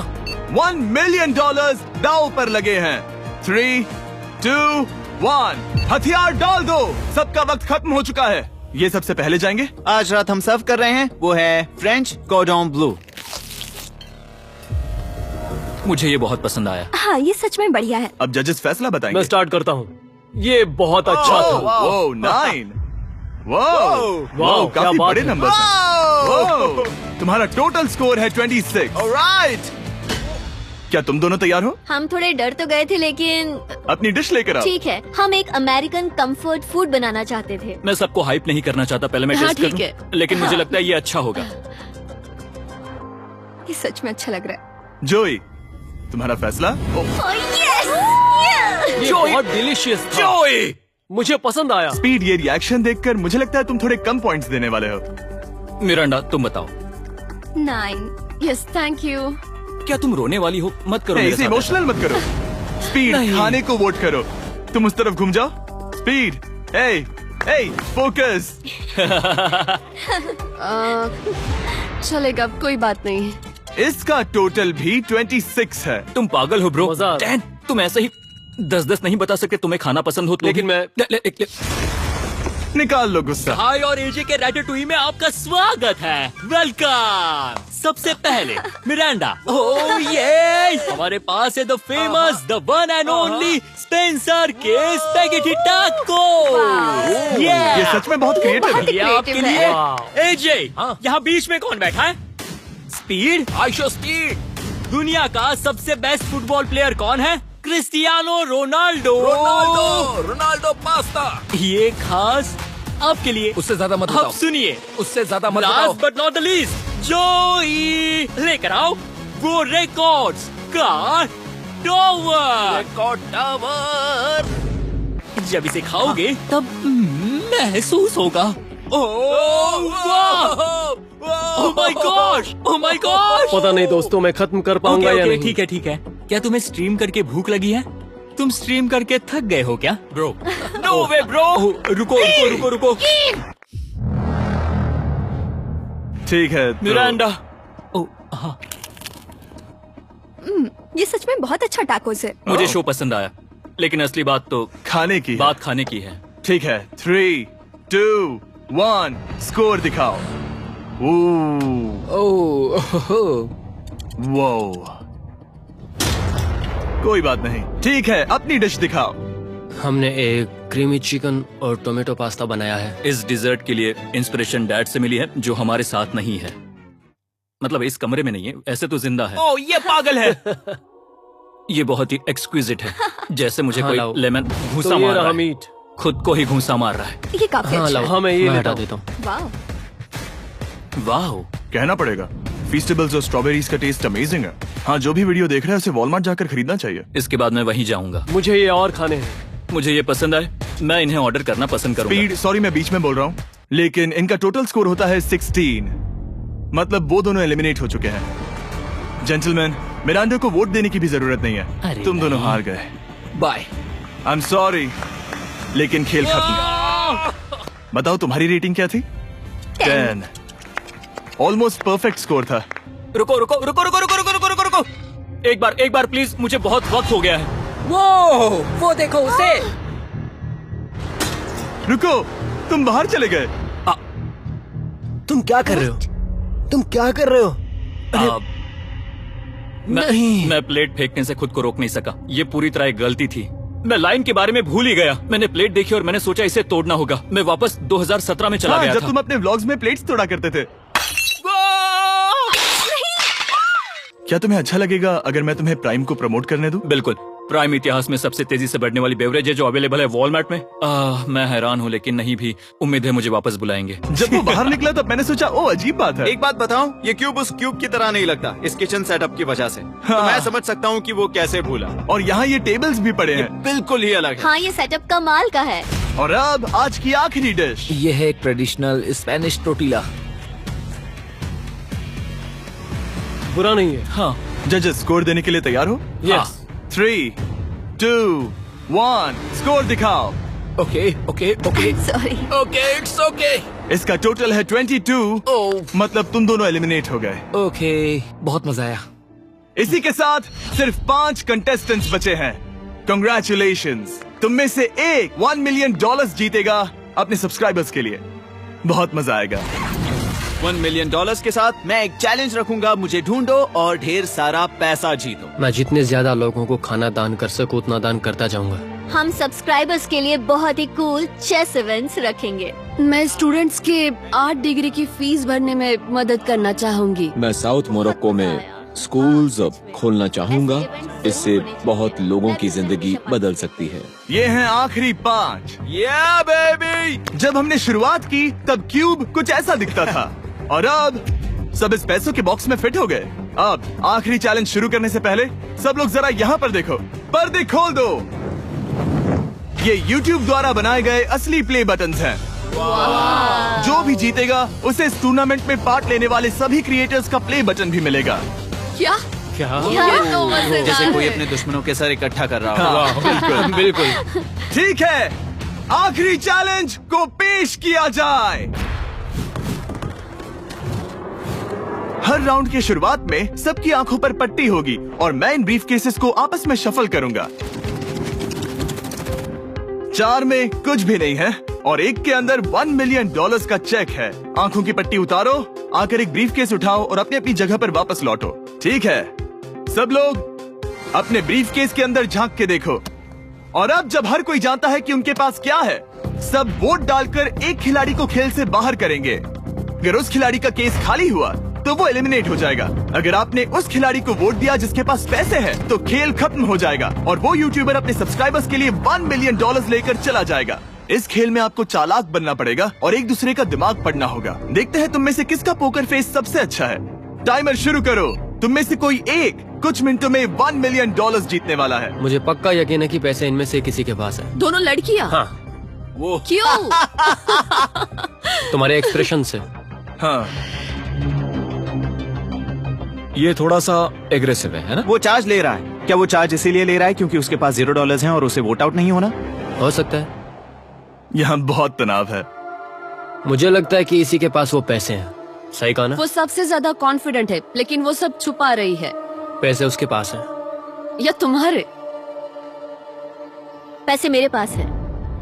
A: $1 मिलियन दांव पर लगे हैं। 3, 2, 1, हथियार डाल दो। सबका वक्त खत्म हो चुका है। ये सबसे पहले जाएंगे।
B: आज रात हम सर्व कर रहे हैं वो है फ्रेंच कॉर्डन ब्लू।
C: मुझे ये बहुत पसंद आया।
G: हाँ, ये सच में बढ़िया है।
A: अब जजेस फैसला बताएंगे।
E: मैं स्टार्ट करता हूँ। ये बहुत अच्छा था।
A: वो 9। वाओ,
E: क्या
A: काफी
E: बात
A: बड़े
E: है।
A: नंबर हैं। तुम्हारा टोटल स्कोर है 26। ऑलराइट, क्या तुम दोनों तैयार हो?
G: हम थोड़े डर तो गए थे लेकिन
A: अपनी डिश लेकर आओ।
G: ठीक है। हम एक अमेरिकन कंफर्ट फूड बनाना चाहते थे।
C: मैं सबको हाइप नहीं करना चाहता, पहले मैं
H: हाँ,
C: टेस्ट
H: ठीक
C: करूं।
H: है।
C: लेकिन मुझे लगता है ये अच्छा होगा।
H: ये सच में अच्छा लग रहा है।
A: जोई, तुम्हारा फैसला?
E: ये बहुत डिलीशियस था।
C: जोई,
E: मुझे पसंद आया।
A: स्पीड, ये रिएक्शन देखकर मुझे लगता है तुम थोड़े कम पॉइंट्स देने वाले हो।
C: मिरांडा तुम बताओ।
H: 9। Yes, thank you.
C: क्या तुम रोने वाली हो? मत करो मेरे
A: इसे
C: साथ
A: इमोशनल मत करो। स्पीड, खाने को वोट करो। तुम उस तरफ घूम जाओ। स्पीड, ए, फोकस।
H: चलेगा, कोई बात नहीं।
A: इसका टोटल भी 26 है।
C: तुम पागल हो ब्रो।
E: मजा आ रहा है।
C: 10, तुम ऐसे ही 10-10 नहीं बता सकते। तुम्हें खाना पसंद हो तो
E: लेकिन मैं
A: निकाल लो गुस्सा।
C: हाय और एजे के रैटेटुई में आपका स्वागत है। वेलकम। सबसे पहले मिरांडा। ओह ये हमारे पास है the famous, the one and only Spencer के स्पैगेटी टाको।
A: ये सच में बहुत क्रिएटिव है।
C: ये आपके
H: creative
C: लिए। एजे, यहाँ बीच में कौन बैठा है? स्पीड।
I: I show speed.
C: दुनिया का सबसे बेस्ट फुटबॉल प्लेयर कौन है? Cristiano Ronaldo.
I: Ronaldo pasta.
C: ये खास आपके लिए।
I: उससे ज्यादा मत
C: अब
I: बताओ।
C: सुनिए,
I: उससे ज्यादा मत बताओ।
C: Last but not the least, जोई लेकर आओ वो रिकॉर्ड्स का टावर।
I: Record tower.
C: जब इसे खाओगे तब महसूस होगा। Oh my gosh, oh my gosh.
J: पता नहीं दोस्तों, मैं खत्म कर पाऊंगा या नहीं।
C: ठीक है ठीक है। क्या तुम्हें स्ट्रीम करके भूख लगी है? तुम स्ट्रीम करके थक गए हो क्या?
I: Bro
C: no way bro. रुको रुको रुको रुको।
A: ठीक है तो...
C: मिरांडा। हाँ।
H: ये सच में बहुत अच्छा टाकोस है।
F: मुझे शो पसंद आया, लेकिन असली बात तो
A: खाने की
F: बात खाने की है।
A: ठीक है, 3, 2, 1 स्कोर दिखाओ। वो कोई बात नहीं। ठीक है, अपनी डिश दिखाओ।
J: हमने एक क्रीमी चिकन और टोमेटो पास्ता बनाया है।
F: इस डिजर्ट के लिए इंस्पिरेशन डैड से मिली है, जो हमारे साथ नहीं है। मतलब इस कमरे में नहीं है, ऐसे तो जिंदा है।
C: ओह ये पागल है।
F: ये बहुत ही एक्सक्विजिट है, जैसे मुझे
J: हाँ,
F: कोई
J: लाओ।
F: लेमन घूंसा
J: तो ये
F: मार रहा
J: रहा
F: है।
J: मीट।
F: खुद को ही घूंसा मार रहा है।
H: ये काफी
J: हाँ
H: अच्छा
J: लाओ,
H: है।
J: हाँ मैं ये
E: मैं
J: हटा
E: हटा
J: देता हूँ।
H: वाह।
F: वाह,
A: कहना पड़ेगा, फीस्टेबल्स और स्ट्रॉबेरीज का टेस्ट अमेजिंग है। हाँ, जो भी वीडियो देख रहा है उसे वॉलमार्ट जाकर खरीदना चाहिए।
F: इसके बाद मैं वहीं जाऊंगा।
J: मुझे ये और खाने हैं।
F: मुझे ये पसंद आए, मैं इन्हें ऑर्डर करना पसंद करूंगा।
A: स्पीड, सॉरी मैं बीच में बोल रहा हूँ, लेकिन इनका टोटल स्कोर होता है 16। मतलब वो दोनों एलिमिनेट हो चुके हैं। जेंटलमैन, मिरांडा को वोट देने की भी जरूरत नहीं है। तुम दोनों हार गए।
I: बाय।
A: आई एम सॉरी, लेकिन खेल खत्म। बताओ तुम्हारी रेटिंग क्या थी? 10। ऑलमोस्ट परफेक्ट स्कोर था।
F: रुको रुको रुको रुको रुको रुको रुको रुको रुको। एक बार प्लीज, मुझे बहुत वक्त हो गया है।
I: वो देखो उसे।
A: रुको, तुम बाहर चले गए।
I: तुम क्या कर रहे हो? तुम क्या कर रहे हो?
F: नहीं, मैं प्लेट फेंकने से खुद को रोक नहीं सका। ये पूरी तरह एक गलती थी। मैं लाइन के बारे में भूल ही गया। मैंने प्लेट देखी और मैंने सोचा इसे तोड़ना होगा। मैं वापस 2017 में चला गया
A: जब
F: था।
A: तुम अपने व्लॉग्स में प्लेट्स तोड़ा करते थे। क्या तुम्हें अच्छा लगेगा अगर मैं तुम्हें प्राइम को प्रमोट करने दूं?
F: बिल्कुल। प्राइम इतिहास में सबसे तेजी से बढ़ने वाली बेवरेज है जो अवेलेबल है वॉलमार्ट में। मैं हैरान हूँ, लेकिन नहीं भी। उम्मीद है मुझे वापस बुलाएंगे।
A: जब वो बाहर निकला तब मैंने सोचा ओ अजीब बात है।
B: एक बात बताऊं, ये क्यूब उस क्यूब की तरह नहीं लगता इस किचन सेटअप की वजह से। तो मैं समझ सकता हूँ कि वो कैसे भूला।
A: और यहाँ ये टेबल्स भी पड़े हैं।
B: बिल्कुल ही अलग है।
G: हाँ ये सेटअप कमाल का है।
A: और अब आज की आखिरी डिश।
I: ये है एक ट्रेडिशनल स्पेनिश टोटीला।
J: बुरा नहीं है।
F: हाँ।
A: जजेस स्कोर देने के लिए तैयार हो?
J: यस।
A: 3, 2, 1 स्कोर दिखाओ।
I: Okay okay okay
H: sorry.
I: Okay it's okay.
A: इसका टोटल है 22। मतलब तुम दोनों एलिमिनेट हो गए।
I: ओके, बहुत मजा आया।
A: इसी के साथ सिर्फ 5 कंटेस्टेंट्स बचे हैं। कंग्रेचुलेशंस, तुम में से एक $1 मिलियन जीतेगा अपने सब्सक्राइबर्स के लिए। बहुत मजा आएगा।
B: $1 मिलियन के साथ मैं एक चैलेंज रखूंगा, मुझे ढूंढो और ढेर सारा पैसा जीतो।
J: मैं जितने ज्यादा लोगों को खाना दान कर सकूं उतना दान करता जाऊंगा।
G: हम सब्सक्राइबर्स के लिए बहुत ही कूल चेस इवेंट्स रखेंगे।
H: मैं स्टूडेंट्स के 8 डिग्री की फीस भरने में मदद करना चाहूंगी।
L: मैं साउथ मोरक्को में स्कूल्स खोलना चाहूंगा। इससे बहुत लोगों की जिंदगी बदल सकती है।
A: ये हैं आखिरी 5।
B: या बेबी।
A: जब हमने शुरुआत की तब क्यूब कुछ ऐसा दिखता था और अब सब इस पैसों के बॉक्स में फिट हो गए। अब आखिरी चैलेंज शुरू करने से पहले सब लोग जरा यहाँ पर देखो। पर्दे खोल दो। ये YouTube द्वारा बनाए गए असली प्ले बटन्स हैं। जो भी जीतेगा उसे इस टूर्नामेंट में पार्ट लेने वाले सभी क्रिएटर्स का प्ले बटन भी मिलेगा।
H: क्या?
J: क्या?
H: ये तो मजेदार
B: जैसे कोई
H: है।
B: अपने दुश्मनों के सर इकट्ठा कर रहा हो।
A: बिल्कुल
J: बिल्कुल।
A: ठीक है, आखिरी चैलेंज को पेश किया जाए। हर राउंड की शुरुआत में सबकी आंखों पर पट्टी होगी और मैं इन ब्रीफ केसेस को आपस में शफल करूंगा। 4 में कुछ भी नहीं है और एक के अंदर $1 मिलियन का चेक है। आंखों की पट्टी उतारो, आकर एक ब्रीफ केस उठाओ और अपनी अपनी जगह पर वापस लौटो। ठीक है, सब लोग अपने ब्रीफ केस के अंदर झांक के देखो। और अब जब हर कोई जानता है कि उनके पास क्या है, सब वोट डालकर एक खिलाड़ी को खेल से बाहर करेंगे। अगर उस खिलाड़ी का केस खाली हुआ तो वो एलिमिनेट हो जाएगा। अगर आपने उस खिलाड़ी को वोट दिया जिसके पास पैसे हैं, तो खेल खत्म हो जाएगा और वो यूट्यूबर अपने सब्सक्राइबर्स के लिए $1 मिलियन लेकर चला जाएगा। इस खेल में आपको चालाक बनना पड़ेगा और एक दूसरे का दिमाग पढ़ना होगा। देखते हैं तुम में से किसका पोकर फेस सबसे अच्छा है। टाइमर शुरू करो। तुम में से कोई एक कुछ मिनटों में $1 मिलियन जीतने वाला है।
J: मुझे पक्का यकीन है कि पैसे इनमें से किसी के पास है।
H: दोनों लड़कियाँ?
J: हाँ।
F: वो
H: क्यों?
J: तुम्हारे एक्सप्रेशन से।
A: हाँ,
L: ये थोड़ा सा एग्रेसिव है ना?
B: वो चार्ज ले रहा है। क्या वो चार्ज इसीलिए ले रहा है क्योंकि उसके पास $0 हैं और उसे वोट आउट नहीं होना?
J: हो सकता है।
A: यहाँ बहुत तनाव है।
J: मुझे लगता है कि इसी के पास वो पैसे हैं। सही कहा ना?
H: वो सबसे ज्यादा कॉन्फिडेंट है, लेकिन वो सब छुपा रही है।
J: पैसे उसके पास हैं।
H: या तुम्हारे?
G: पैसे मेरे पास है।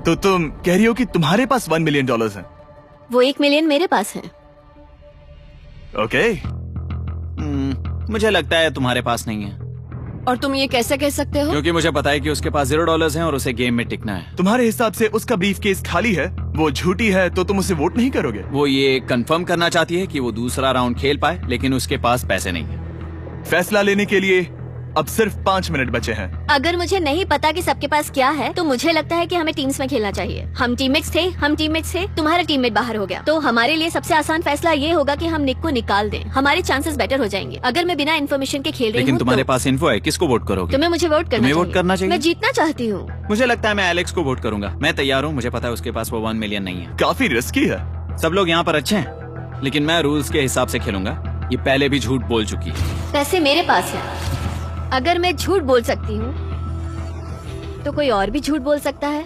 A: तो तुम कह रही हो कि तुम्हारे पास $1 मिलियन है?
G: वो 1 मिलियन मेरे पास है।
A: ओके।
B: मुझे लगता है तुम्हारे पास नहीं है।
H: और तुम ये कैसे कह सकते हो?
B: क्योंकि मुझे पता है कि उसके पास $0 हैं और उसे गेम में टिकना है।
A: तुम्हारे हिसाब से उसका ब्रीफ केस खाली है, वो झूठी है, तो तुम उसे वोट नहीं करोगे?
B: वो ये कंफर्म करना चाहती है कि वो दूसरा राउंड खेल पाए, लेकिन उसके पास पैसे नहीं है।
A: फैसला लेने के लिए अब सिर्फ 5 मिनट बचे हैं।
G: अगर मुझे नहीं पता कि सबके पास क्या है, तो मुझे लगता है कि हमें टीम्स में खेलना चाहिए। हम टीममेट्स थे, तुम्हारा टीममेट बाहर हो गया, तो हमारे लिए सबसे आसान फैसला ये होगा कि हम निक को निकाल दें। हमारे चांसेस बेटर हो जाएंगे। अगर मैं बिना इन्फॉर्मेशन के खेल रही हूँ,
B: लेकिन तुम्हारे पास इन्फो है, किसको वोट करोगे?
G: तुम्हें मुझे वोट करना
B: तुम्हें वोट करना चाहिए।
G: मैं जीतना चाहती हूँ।
B: मुझे लगता है मैं एलेक्स को वोट करूंगा। मैं तैयार हूँ। मुझे पता है उसके पास वो 1 मिलियन नहीं है।
A: काफी रिस्की है।
B: सब लोग यहाँ पर अच्छे हैं, लेकिन मैं रूल्स के हिसाब से खेलूंगा। ये पहले भी झूठ बोल चुकी है।
G: पैसे मेरे पास है। अगर मैं झूठ बोल सकती हूँ, तो कोई और भी झूठ बोल सकता है।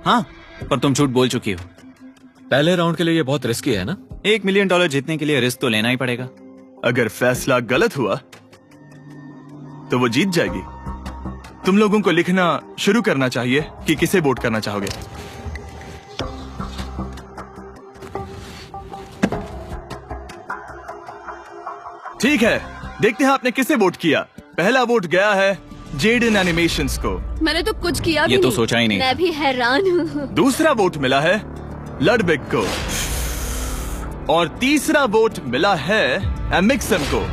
B: हाँ, पर तुम झूठ बोल चुकी हो।
L: पहले राउंड के लिए ये बहुत रिस्की है ना?
B: $1 मिलियन जीतने के लिए रिस्क तो लेना ही पड़ेगा।
A: अगर फैसला गलत हुआ तो वो जीत जाएगी। तुम लोगों को लिखना शुरू करना चाहिए कि किसे वोट करना चाहोगे। ठीक है, देखते हैं आपने किसे वोट किया। पहला वोट गया है जेडन एनिमेशंस को।
H: मैंने तो कुछ किया भी
B: ये तो
H: नहीं।
B: सोचा ही नहीं।
G: मैं भी हैरान हूँ।
A: दूसरा वोट मिला है लडविक को और तीसरा वोट मिला है एमिक्सन को।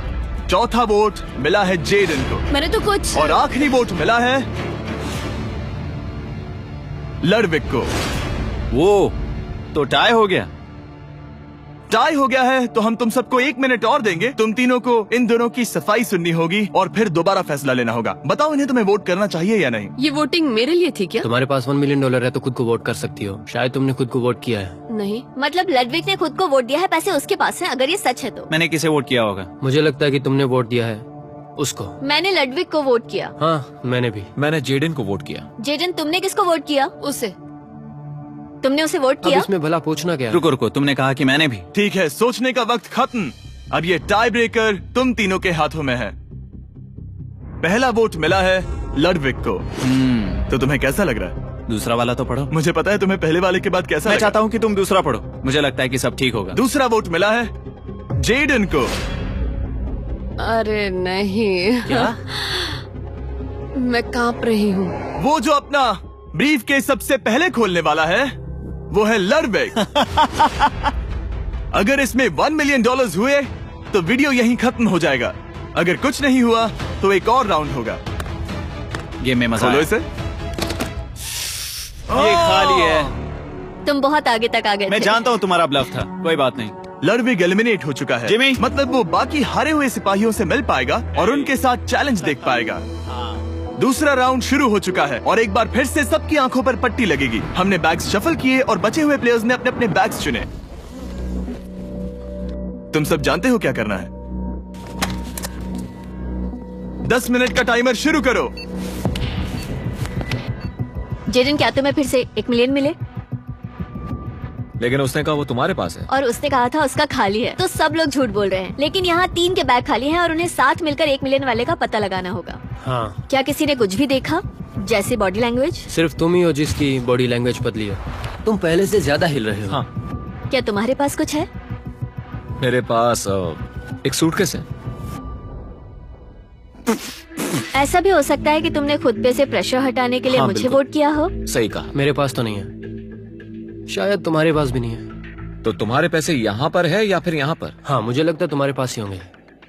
A: चौथा वोट मिला है जेडन को।
H: मैंने तो कुछ।
A: और आखिरी वोट मिला है लडविक को।
B: वो तो टाई हो गया।
A: टाई हो गया है तो हम तुम सबको 1 मिनट और देंगे। तुम तीनों को इन दोनों की सफाई सुननी होगी और फिर दोबारा फैसला लेना होगा। बताओ इन्हें तुम्हें वोट करना चाहिए या नहीं।
H: ये वोटिंग मेरे लिए थी क्या?
J: तुम्हारे पास $1 मिलियन है तो खुद को वोट कर सकती हो। शायद तुमने खुद को वोट किया है।
H: नहीं।
G: मतलब लडविक ने खुद को वोट दिया है, पैसे उसके पास है। अगर ये सच है तो
B: मैंने किसे वोट किया होगा?
J: मुझे लगता है कि तुमने वोट दिया है उसको।
G: मैंने लडविक को वोट किया।
J: हाँ, मैंने भी।
L: मैंने जेडन को वोट किया।
G: जेडन, तुमने किसको वोट किया?
H: उसे।
G: तुमने उसे वोट
J: अब
G: किया?
J: इसमें भला पूछना क्या?
B: रुको रुको, तुमने कहा कि मैंने भी।
A: ठीक है, सोचने का वक्त खत्म। अब ये टाई ब्रेकर तुम तीनों के हाथों में है। पहला वोट मिला है लडविक को। तो तुम्हें कैसा लग रहा है?
B: दूसरा वाला तो पढ़ो।
A: मुझे पता है तुम्हें पहले वाले के बाद कैसा
B: मैं
A: लगा।
B: चाहता हूँ कि तुम दूसरा पढ़ो। मुझे लगता है कि सब ठीक होगा।
A: दूसरा वोट मिला है जेडन को।
H: अरे नहीं।
B: क्या?
H: मैं कांप रही हूँ।
A: वो जो अपना ब्रीफ केस सबसे पहले खोलने वाला है वो है लडविक। अगर इसमें $1 मिलियन हुए तो वीडियो यहीं खत्म हो जाएगा। अगर कुछ नहीं हुआ तो एक और राउंड होगा।
B: गेम में मजा
A: खोलो
B: आया।
A: इसे।
B: ये खाली है।
G: तुम बहुत आगे तक आ गए
B: मैं
G: थे।
B: जानता हूँ तुम्हारा ब्लफ था। कोई बात नहीं।
A: लडविक एलिमिनेट हो चुका है।
B: जिमी।
A: मतलब वो बाकी हारे हुए सिपाहियों से मिल पाएगा और उनके साथ चैलेंज देख पाएगा। दूसरा राउंड शुरू हो चुका है और एक बार फिर से सबकी आंखों पर पट्टी लगेगी। हमने बैग्स शफल किए और बचे हुए प्लेयर्स ने अपने अपने बैग्स चुने। तुम सब जानते हो क्या करना है। 10 मिनट का टाइमर शुरू करो।
G: जेडन, क्या तुम्हें फिर से 1 मिलियन मिले?
L: लेकिन उसने कहा वो तुम्हारे पास है।
G: और उसने कहा था उसका खाली है। तो सब लोग झूठ बोल रहे हैं। लेकिन यहाँ 3 के बैग खाली हैं और उन्हें साथ मिलकर 1 मिलियन वाले का पता लगाना होगा।
J: हाँ।
G: क्या किसी ने कुछ भी देखा, जैसे बॉडी लैंग्वेज?
J: सिर्फ तुम ही हो जिसकी बॉडी लैंग्वेज बदली है। तुम पहले से ज्यादा हिल रहे हो।
L: हाँ।
G: क्या तुम्हारे पास कुछ है?
L: मेरे पास एक सूटकेस है।
G: ऐसा भी हो सकता है कि तुमने खुद पे से प्रेशर हटाने के लिए
J: हाँ,
G: मुझे
J: बिल्कुल।
G: वोट किया हो।
L: सही कहा।
J: मेरे पास तो नहीं है। शायद तुम्हारे पास भी नहीं है।
L: तो तुम्हारे पैसे यहाँ पर है या फिर यहाँ पर?
J: हाँ, मुझे लगता है तुम्हारे पास ही होंगे।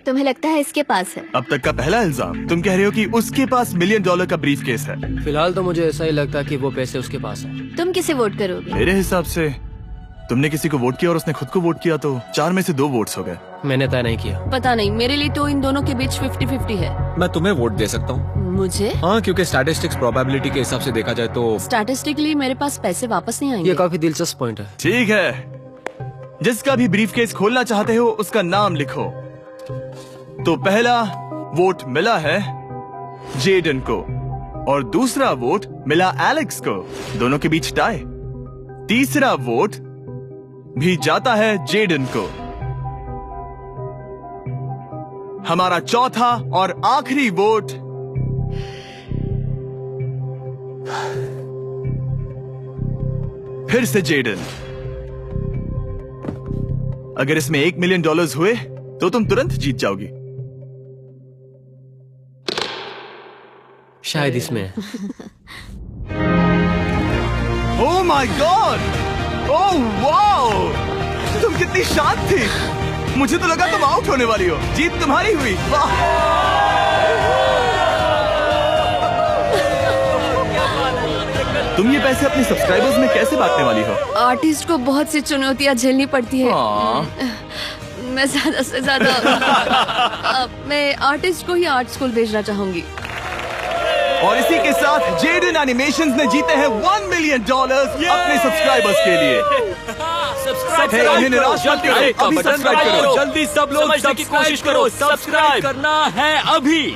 G: तुम्हें लगता है इसके पास है?
A: अब तक का पहला इल्जाम। तुम कह रहे हो कि उसके पास $1 मिलियन का ब्रीफ केस है।
J: फिलहाल तो मुझे ऐसा ही लगता है कि वो पैसे उसके पास है।
G: तुम किसे वोट करोगे?
A: मेरे हिसाब से तुमने किसी को वोट किया और उसने खुद को वोट किया, तो 4 में से 2 वोट्स हो गए।
J: मैंने तय नहीं किया।
H: पता नहीं, मेरे लिए तो इन दोनों के बीच 50-50 है।
L: मैं तुम्हें वोट दे सकता हूँ।
H: मुझे?
L: हाँ, क्योंकि स्टैटिस्टिक्स प्रोबेबिलिटी के हिसाब से देखा जाए तो
H: स्टैटिस्टिकली मेरे पास पैसे वापस नहीं आएंगे।
J: ये काफी दिलचस्प पॉइंट है।
A: ठीक है, जिसका भी ब्रीफ केस खोलना चाहते हो उसका नाम लिखो। तो पहला वोट मिला है जेडन को और दूसरा वोट मिला एलेक्स को। दोनों के बीच टाई। तीसरा वोट भी जाता है जेडन को। हमारा चौथा और आखिरी वोट फिर से जेडन। अगर इसमें $1 मिलियन हुए तो तुम तुरंत जीत जाओगी।
J: शायद इसमें।
A: Oh my God! Oh wow! तुम कितनी शांत थी। मुझे तो लगा तुम आउट होने वाली हो। जीत तुम्हारी हुई। वाह! तुम ये पैसे अपने सब्सक्राइबर्स में कैसे बांटने वाली हो?
H: आर्टिस्ट को बहुत सी चुनौतियाँ झेलनी पड़ती है। मैं ज्यादा से ज्यादा मैं आर्टिस्ट को ही आर्ट स्कूल भेजना चाहूंगी।
A: और इसी के साथ जेडन एनिमेशंस ने जीते हैं $1 मिलियन अपने सब्सक्राइबर्स के लिए।
C: सब्सक्राइब
A: निराश मत करो, अभी सब्सक्राइब करो।
C: जल्दी सब लोग समझने की कोशिश करो। सब्सक्राइब करना है अभी।